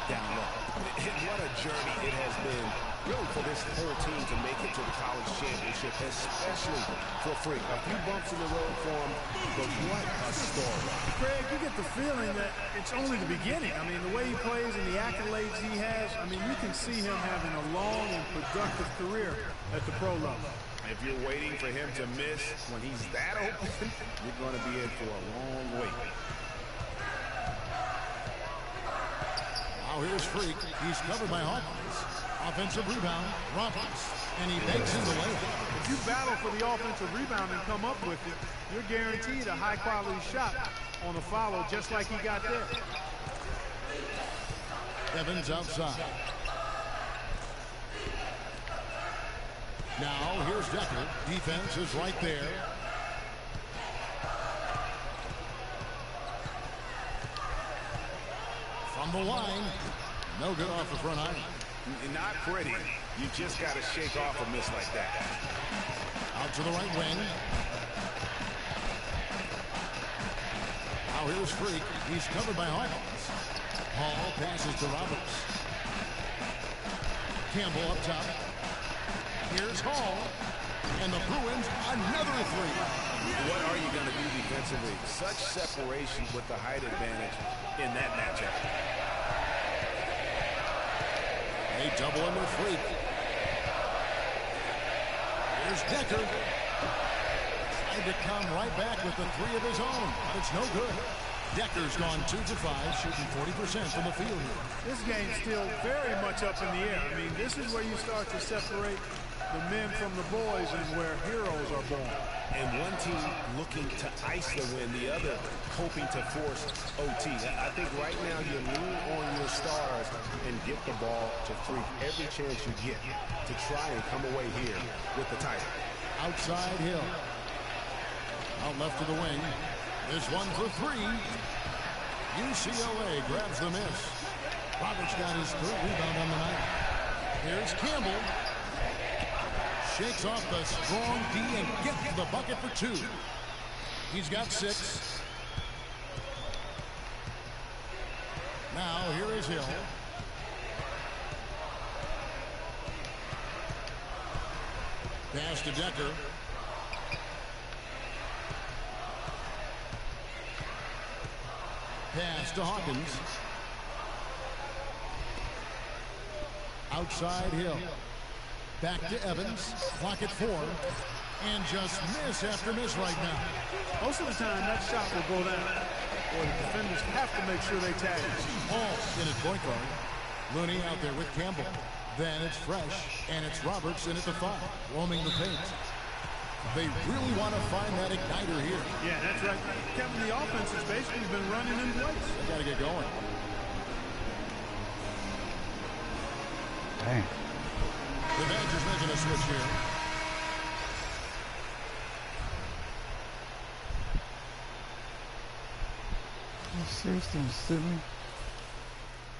down low. And what a journey it has been, really, for this whole team to make it to the college championship, especially for Freak. A few bumps in the road for him, but what a story. Craig, you get the feeling that it's only the beginning. I mean, the way he plays and the accolades he has, I mean, you can see him having a long and productive career at the pro level. If you're waiting for him to miss when he's that open, you're going to be in for a long wait. Now here's Freak. He's covered by Hawkins. Offensive rebound, Roberts. And he bakes in the layup. If you battle for the offensive rebound and come up with it, you're guaranteed a high-quality shot on a follow just like he got there. Evans outside. Now, here's Decker. Defense is right there. From the line. No good off the front iron. Not pretty. You just got to shake off a miss like that. Out to the right wing. Now here's Freak. He's covered by Hawkins. Hall passes to Roberts. Campbell up top. Here's Hall, and the Bruins another 3. What are you going to do defensively? Such separation with the height advantage in that matchup. They double him with Freak. Here's Decker. Tried to come right back with the 3 of his own, but it's no good. Decker's gone 2 for 5, shooting 40% from the field here. This game's still very much up in the air. I mean, this is where you start to separate the men from the boys and where heroes are born. And one team looking to ice the win, the other hoping to force OT. I think right now you lean on your stars and get the ball to Freak every chance you get to try and come away here with the title. Outside Hill. Out left to the wing. This one for 3. UCLA grabs the miss. Roberts got his 3rd rebound on the night. Here's Campbell. Shakes off the strong D and gets to the bucket for 2. He's got 6. Now here is Hill. Pass to Decker. Pass to Hawkins. Outside Hill. Back to Evans. Clock at 4. And just miss after miss right now. Most of the time, that shot will go down. Or the defenders have to make sure they tag it. Hall in at point guard. Looney out there with Campbell. Then it's Fresh. And it's Roberts in at the 5. Roaming the paint. They really want to find that igniter here. Yeah, that's right. Kevin, the offense has basically been running in place. They got to get going. Dang. The Badgers making a switch here. Seriously, Sydney?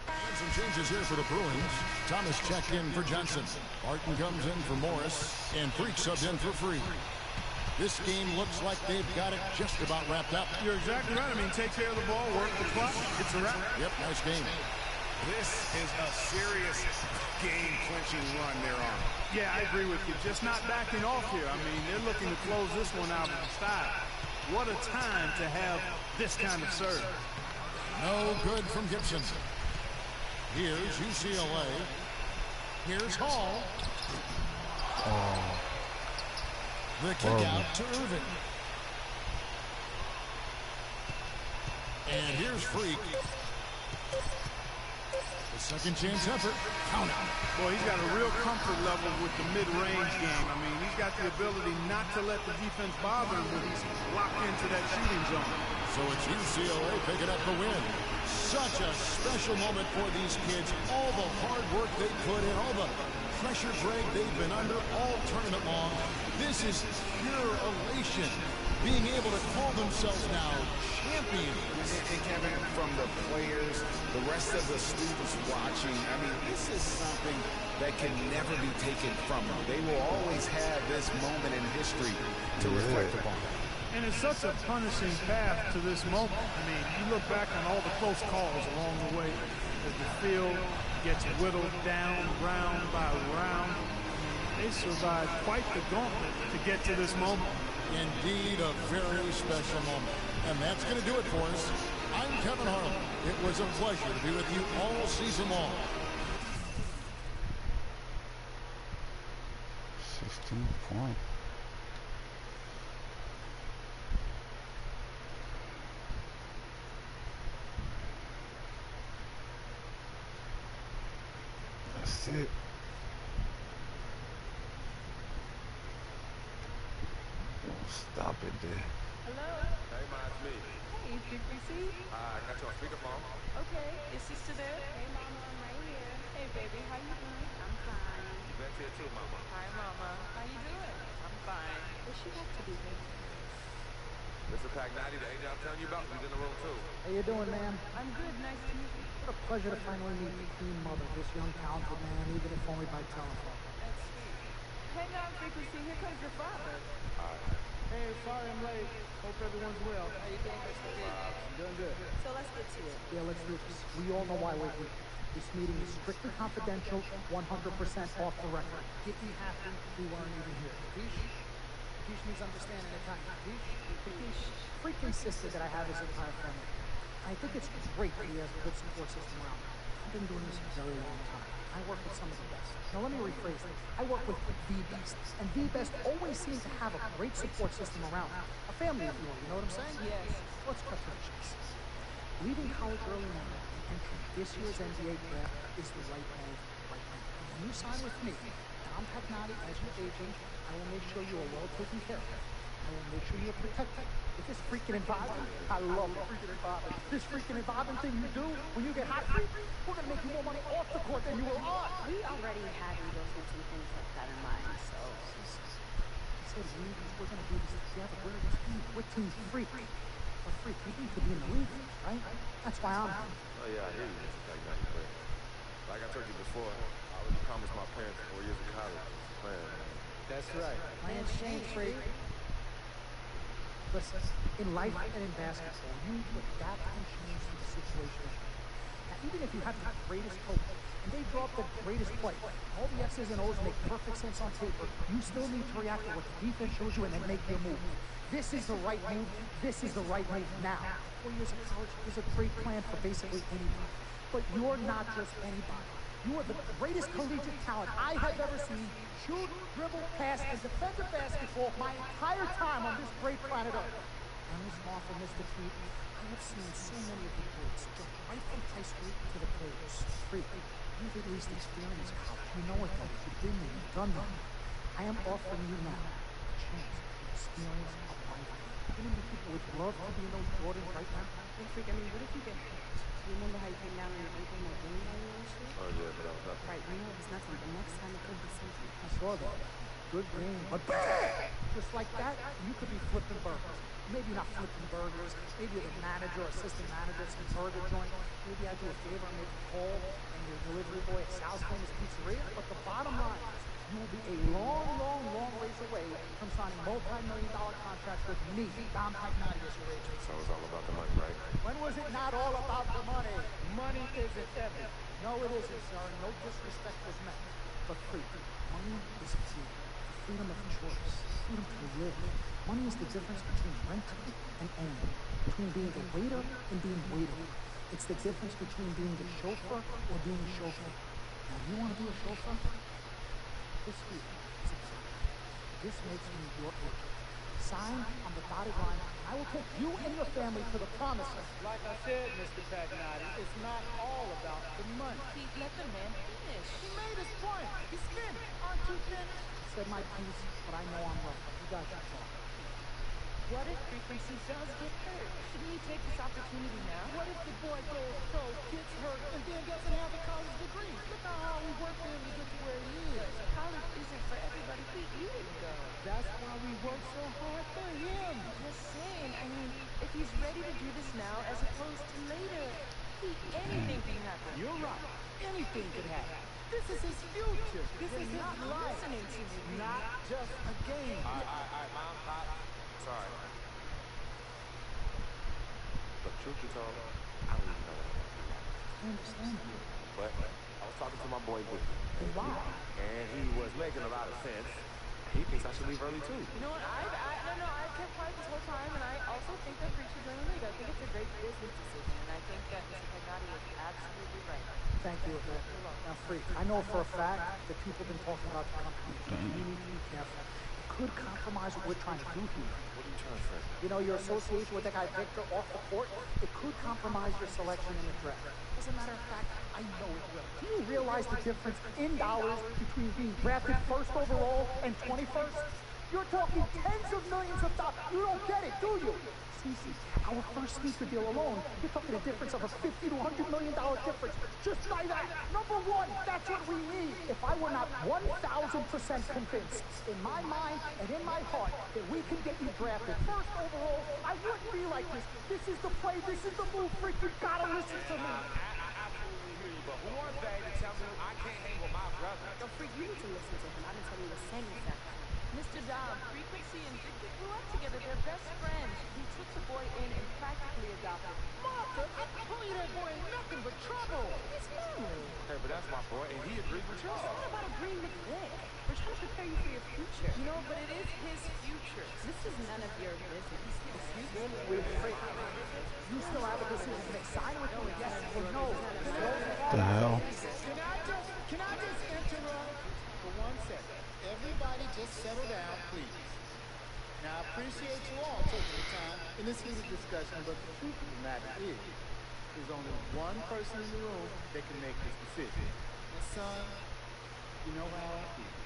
And some changes here for the Bruins. Thomas checked in for Johnson. Barton comes in for Morris. And Freak subbed in for Free. This game looks like they've got it just about wrapped up. You're exactly right. I mean, take care of the ball, work the clock. It's a wrap. Yep, nice game. This is a serious game-clinching run they're on. Yeah, I agree with you. Just not backing off here. I mean, they're looking to close this one out in style. What a time to have this kind of serve. No good from Gibson. Here's UCLA. Here's Hall. Oh. The kick out to Irving. And here's Freak. The second chance effort. Count out. Boy, he's got a real comfort level with the mid-range game. I mean, he's got the ability not to let the defense bother him when he's locked into that shooting zone. So it's UCLA picking up the win. Such a special moment for these kids. All the hard work they put in, all the pressure drag they've been under all tournament long. This is pure elation. Being able to call themselves now champions. And Kevin, from the players, the rest of the students watching, I mean, this is something that can never be taken from them. They will always have this moment in history to reflect upon. And it's such a punishing path to this moment. I mean, you look back on all the close calls along the way as the field gets whittled down round by round. I mean, they survived quite the gauntlet to get to this moment. Indeed, a very special moment. And that's going to do it for us. I'm Kevin Harlan. It was a pleasure to be with you all season long. 16 points. That's it. Stop it there. Hello? Hey, Ma, it's me. Hey, PPC? Hi, I got you on speakerphone. Okay, is sister there? Hey, Mama, I'm right here. Hey, baby, how you doing? I'm fine. Yvette's here too, Mama. Hi, Mama. How you doing? I'm fine. Does she have to be here? Mr. Pagnotti, the agent I'm telling you about, he's in the room too. How you doing, ma'am? I'm good. Nice to meet you. What a pleasure to finally meet the queen mother, this young talented man, even if only by telephone. That's sweet. Hang on, PPC. Here comes your father. Hey, sorry I'm late. Hope everyone's well. How you doing, Mr. Dick? I'm doing good. So let's get to it. Yeah, let's do this. We all know why we're here. This meeting is strictly confidential, 100% off the record. Get me happy, we weren't even here. Capiche? Capiche means understanding the time. Capiche? Freak insisted that I have his entire family. I think it's great that he has a good support system around him. I've been doing this a very long time. I work with some of the best. Now let me rephrase that. I work with the best. And the best always seem to have a great support system around them. A family, if you will. You know what I'm saying? Yes. Let's cut to the chase. Leaving college early now and entering this year's NBA draft is the right move right now. And when you sign with me, Tom Pagnotti as your agent, I will make sure you are well taken care of. I will make sure you're protected. With this freaking environment, I love the freaking environment. This freaking environment thing you do when you get hot, we're gonna make you more money off the court than you will on. We already had endorsements and things like that in mind, so. He said we're gonna do this together. We're this team. We're Team Freak. We're Freak. We need to be in the league, right? That's why I'm here. Oh, yeah, I hear you, Mr. Pagnotti, but like I told you before, I already promised my parents 4 years of college. It's a plan, man. That's right. Plans change, Freak. Listen, in life and in basketball, you need to adapt and change to the situation. Now, even if you have the greatest coach and they draw up the greatest play, all the X's and O's make perfect sense on paper, you still need to react to what the defense shows you and then make your move. This is the right move. This is the right move now. 4 years of college is a great plan for basically anybody. But you're not just anybody. You are the greatest collegiate talent I have ever seen shoot, dribble, pass, and defend the basketball my entire time on this great planet Earth. And this far from this defeat, I have seen so many of the greats jump right from high school to the pros. Freak, you've at least experienced college. You know what that is. You've been there. You've done that. I am offering you now a chance to experience a lifetime. You know many people would love to be in those Jordans right now? Hey, Freak, I mean, what if you get hurt? You remember how you came down on your ankle in that game while you were on shoot? Oh, yeah, but that was nothing. Right, you know it's nothing, but next time it could be something. I saw that. Good game. But bang! Just like that, you could be flipping burgers. Maybe not flipping burgers. Maybe the manager or assistant manager at some burger joint. Maybe I do a favor and make a call and your delivery boy at Sal's Famous Pizzeria. But the bottom line is you will be a long, long, long ways away from signing multi-million-dollar contracts with me, Tom Pagnotti, as your agent. So it's all about the money, right? When was it not all about the money? Money isn't everything. No, it isn't, sir. No disrespect was meant. But freedom. Money is freedom. Freedom of choice. Freedom to live. Money is the difference between renting and owning. Between being a waiter and being waited. It's the difference between being a chauffeur or being a chauffeur. Now, you want to be a chauffeur? This freedom is exciting. This makes me your agent. Sign on the dotted line, and I will take you and your family to the promised land. Like I said, Mr. Pagnotti, it's not all about the money. Pete, let the man finish. He made his point. He's finished. Aren't you finished? Said my piece, but I know I'm right. You guys should talk. What if Frequency does get hurt? Shouldn't he take this opportunity now? What if the boy goes pro, gets hurt, and then doesn't have a college degree? Look how hard we worked for him to get to where he is. College isn't for everybody. Pete, you didn't go. That's why we work so hard for him. Just saying. I mean, if he's ready to do this now as opposed to later, Pete, anything can happen. You're right. Anything could happen. This is his future. This is his life. Listening to me. Not just a game. All right, Mom, Pop. Sorry. But truth be told, I don't even know what I'm doing. I understand you. But I was talking to my boy Boogie. And why? And he was making a lot of sense. He thinks I should leave early too. You know what? I've kept quiet this whole time, and I also think that Preach is doing league. I think it's a great business decision, and I think that Mr. Pagnotti was absolutely right. Thank you. Now, Freak, I know for a fact that people have been talking about the company. You need to be careful. It could compromise what we're trying to do here. What are you trying to say? You know, your association with that guy Victor off the court, it could compromise your selection in the draft. As a matter of fact, I know it will. Do you realize the difference in dollars between being drafted first overall and 21st? You're talking tens of millions of dollars. You don't get it, do you? Cece, our first sneaker deal alone, you're talking a difference of a $50 to $100 million difference. Just by that. Number one, that's what we need. If I were not 1,000% convinced in my mind and in my heart that we can get you drafted first overall, I wouldn't be like this. This is the play. This is the move, Freak. You gotta listen to me. I absolutely hear you, but who are they to tell me I can't hang with my brother? Yo, Freak, you need to listen to him. I didn't tell you the same exact thing. Mr. Dom, Frequency and Victor grew up together. They're best friends. He took the boy in and practically adopted him. Martha, I told you that boy ain't nothing but trouble. He's family. Hey, but that's my boy, and he agrees with It's y'all. not about agreeing with Vic. We're trying to prepare you for your future. You know, but it is his future. This is none of your business. Wait, Freak. You still have a decision to make. Sign with me, yes or no. The hell? Can I just interrupt for 1 second? Everybody just settle down, please. Now, I appreciate you all taking the time in this heated discussion, but the truth of the matter is, there's only one person in the room that can make this decision. And son, you know how I feel.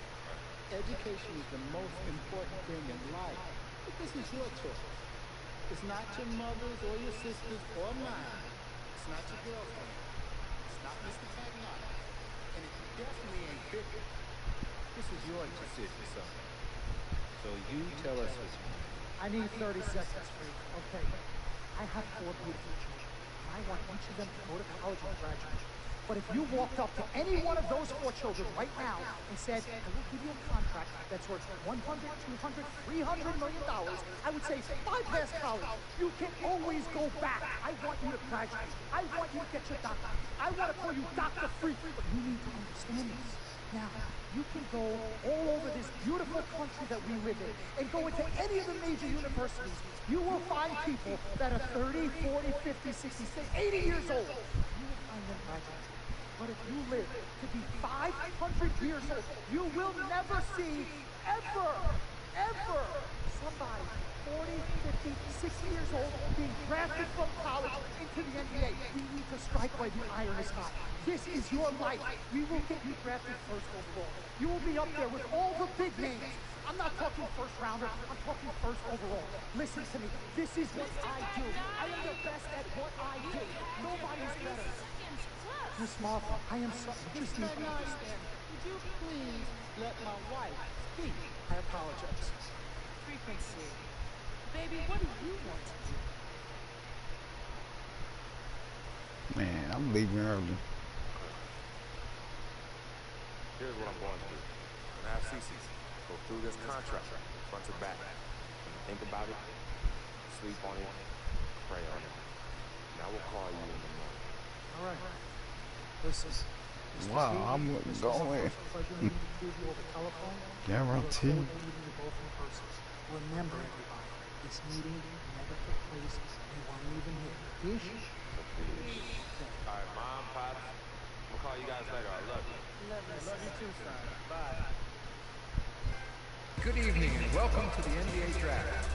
Education is the most important thing in life, but this is your choice. It's not your mother's or your sister's or mine. It's not your girlfriend. It's not Mr. Pagnotti. And it definitely ain't Victor. This is your decision, son. So you tell us what's going on. I need 30 seconds, Freak. Okay. I have 4 beautiful children. And I want each of them to go to college and graduate. But if you walked up to any one of those 4 children right now and said, I will give you a contract that's worth $100, $200, $300 million, I would say, bypass college. You can always go back. I want you to graduate. I want you to get your doctorate. I want to call you Dr. Freak. But you need to understand this. Now, you can go all over this beautiful country that we live in and go into any of the major universities. You will find people that are 30, 40, 50, 60, 80 years old. You will find them graduating. But if you live to be 500 years old, you will never see ever somebody 40, 50, 60 years old being drafted from college into the NBA. We need to strike while the iron is hot. This is your life. We will get you drafted first overall. You will be up there with all the big names. I'm not talking first rounder. I'm talking first overall. Listen to me. This is what I do. I am the best at what I do. Nobody's better. Miss Martha, I am sorry. Mr. Pagnotti, would you please let my wife speak? I apologize. Frequency. Baby, what do you want to do? Man, I'm leaving early. Here's what I'm going to do. I'm gonna have Cece go through this contract, front to back. Think about it, sleep on it, pray on it. And I will call you in the morning. All right. Listen. Wow, I'm going. Guarantee. Remember, everybody, this meeting never took place. You weren't even here. Dish. All right, Mom, Pop, I'm gonna call you guys later. I love you. Love you, Love you too, son. Bye. Good evening and welcome to the NBA Draft.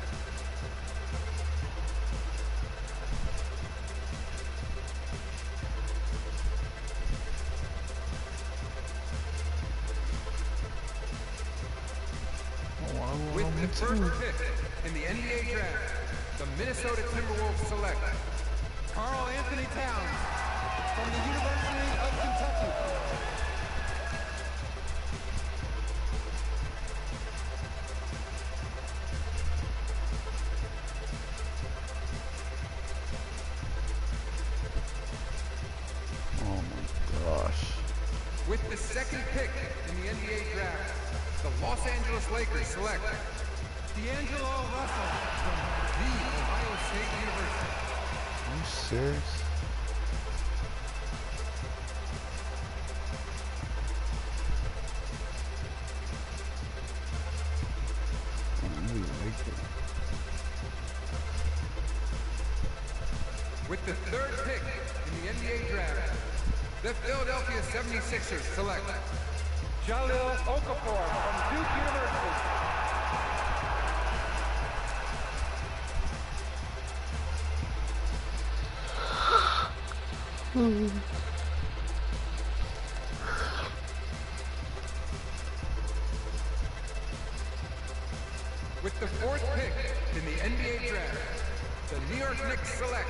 With the first pick in the NBA Draft, the Minnesota Timberwolves select Karl Anthony Towns from the University of Kentucky. With the second pick in the NBA Draft, the Los Angeles Lakers select D'Angelo Russell from the Ohio State University. Are you serious? With the third pick in the NBA Draft, the Philadelphia 76ers select Jahlil Okafor from Duke University. With the fourth pick in the NBA Draft, the New York Knicks select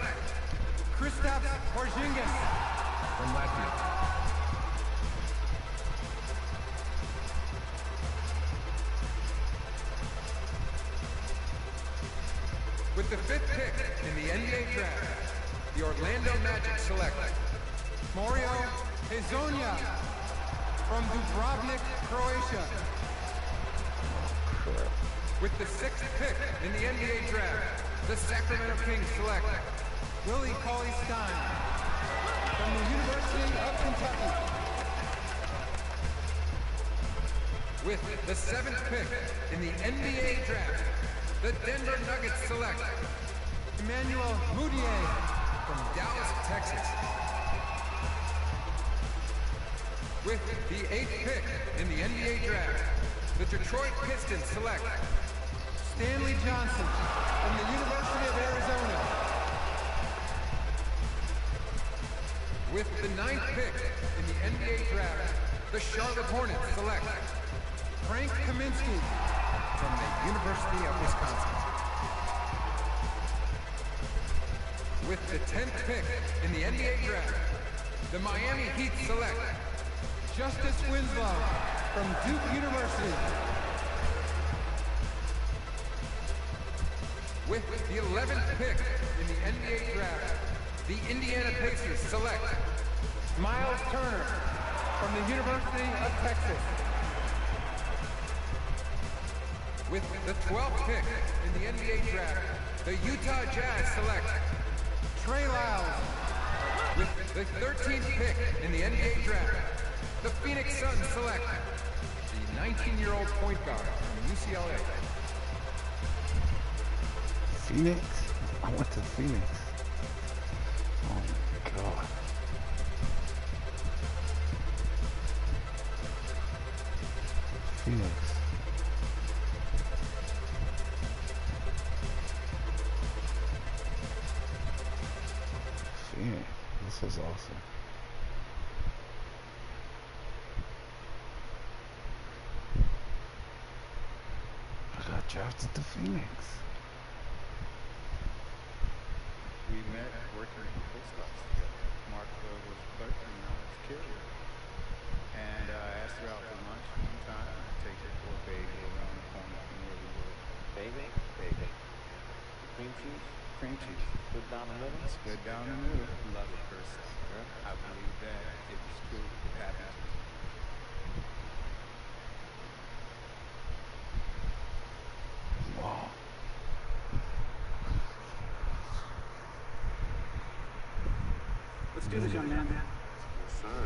Kristaps Porzingis from Latvia. With the fifth pick in the NBA Draft, the Orlando Magic select Mario Hezonja from Dubrovnik, Croatia. With the sixth pick in the NBA Draft, the Sacramento Kings select Willie Cauley-Stein from the University of Kentucky. With the seventh pick in the NBA Draft, the Denver Nuggets select Emmanuel Mudiay from Dallas, Texas. With the eighth pick in the NBA Draft, the Detroit Pistons select Stanley Johnson from the University of Arizona. With the ninth pick in the NBA Draft, the Charlotte Hornets select Frank Kaminsky from the University of Wisconsin. With the 10th pick in the NBA Draft, the Miami Heat select Justice Winslow from Duke University. With the 11th pick in the NBA Draft, the Indiana Pacers select Miles Turner from the University of Texas. With the 12th pick in the NBA Draft, the Utah Jazz select Trey Lyles. With the 13th pick in the NBA Draft, the Phoenix Suns select the 19-year-old point guard from UCLA. Phoenix? I went to Phoenix. Oh my God. Phoenix. Phoenix. This was awesome. I got drafted to Phoenix. We met working at the post office together. Mark was clerk and I was carrier. And I asked her out for lunch one time. I take her for a bagel around the corner from where we were. Bagel? Bagel. Cream cheese? Cream cheese. Good down the middle? Good down the middle. Love it person. I believe that it was true. It happened. Wow. Let's do this, young man. Yes, sir.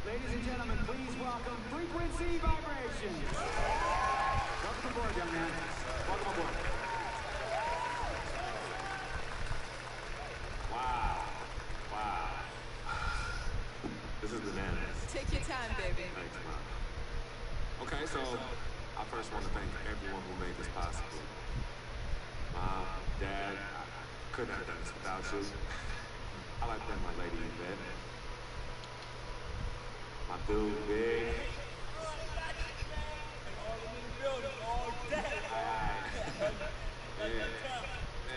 Ladies and gentlemen, please welcome Frequency Vibrations. Welcome aboard, young man. Welcome aboard. Wow. Wow. This is bananas. Take your time, baby. Thanks, Mom. Okay, so I first want to thank everyone who made this possible. Mom, Dad, I couldn't have done this without you. I like to thank my lady in bed. My dude, Big.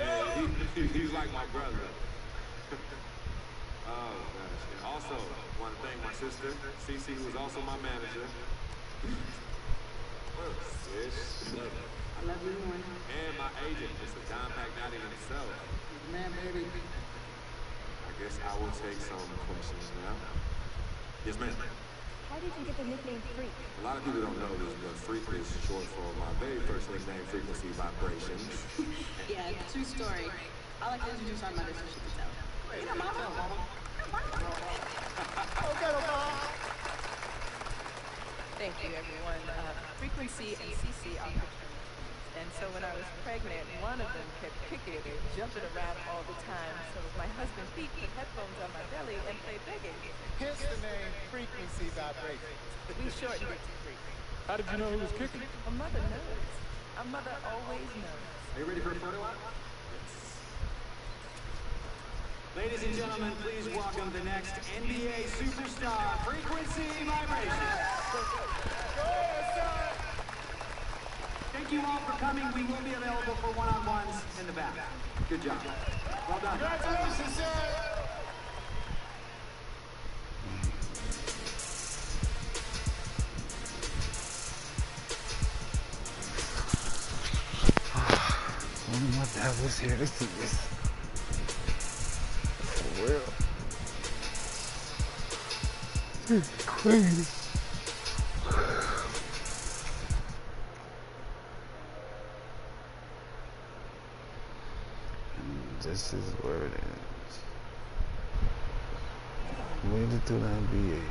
Yeah, he's like my brother. Oh, gosh. And also, want to thank my sister, Cece, who is also my manager. Well, sis. I love you, man. And my agent, Mr. Don Pagnati himself. Man, baby. I guess I will take some questions now. Yes, ma'am. How did you get the nickname Freak? A lot of people don't know this, but Freak is short for my very first nickname, Frequency Vibrations. Yeah, true story. I like to introduce our mothers so she can tell. You know, Mama. Thank you, everyone. Frequency and CC are fraternal twins. And so when I was pregnant, one of them kept kicking and jumping around all the time. So my husband Pete put headphones on my belly and played reggae. Hence the name Frequency Vibration. We shortened it to Freak. How did you know who was kicking? A mother knows. A mother always knows. Are you ready for a photo op? Ladies and gentlemen, please welcome the next NBA superstar, Frequency Vibration. Thank you all for coming. We will be available for one-on-ones in the back. Good job. Well done. Congratulations, sir. Only my dad was here to see this. For real. This is crazy. And this is where it ends. Made it to the NBA.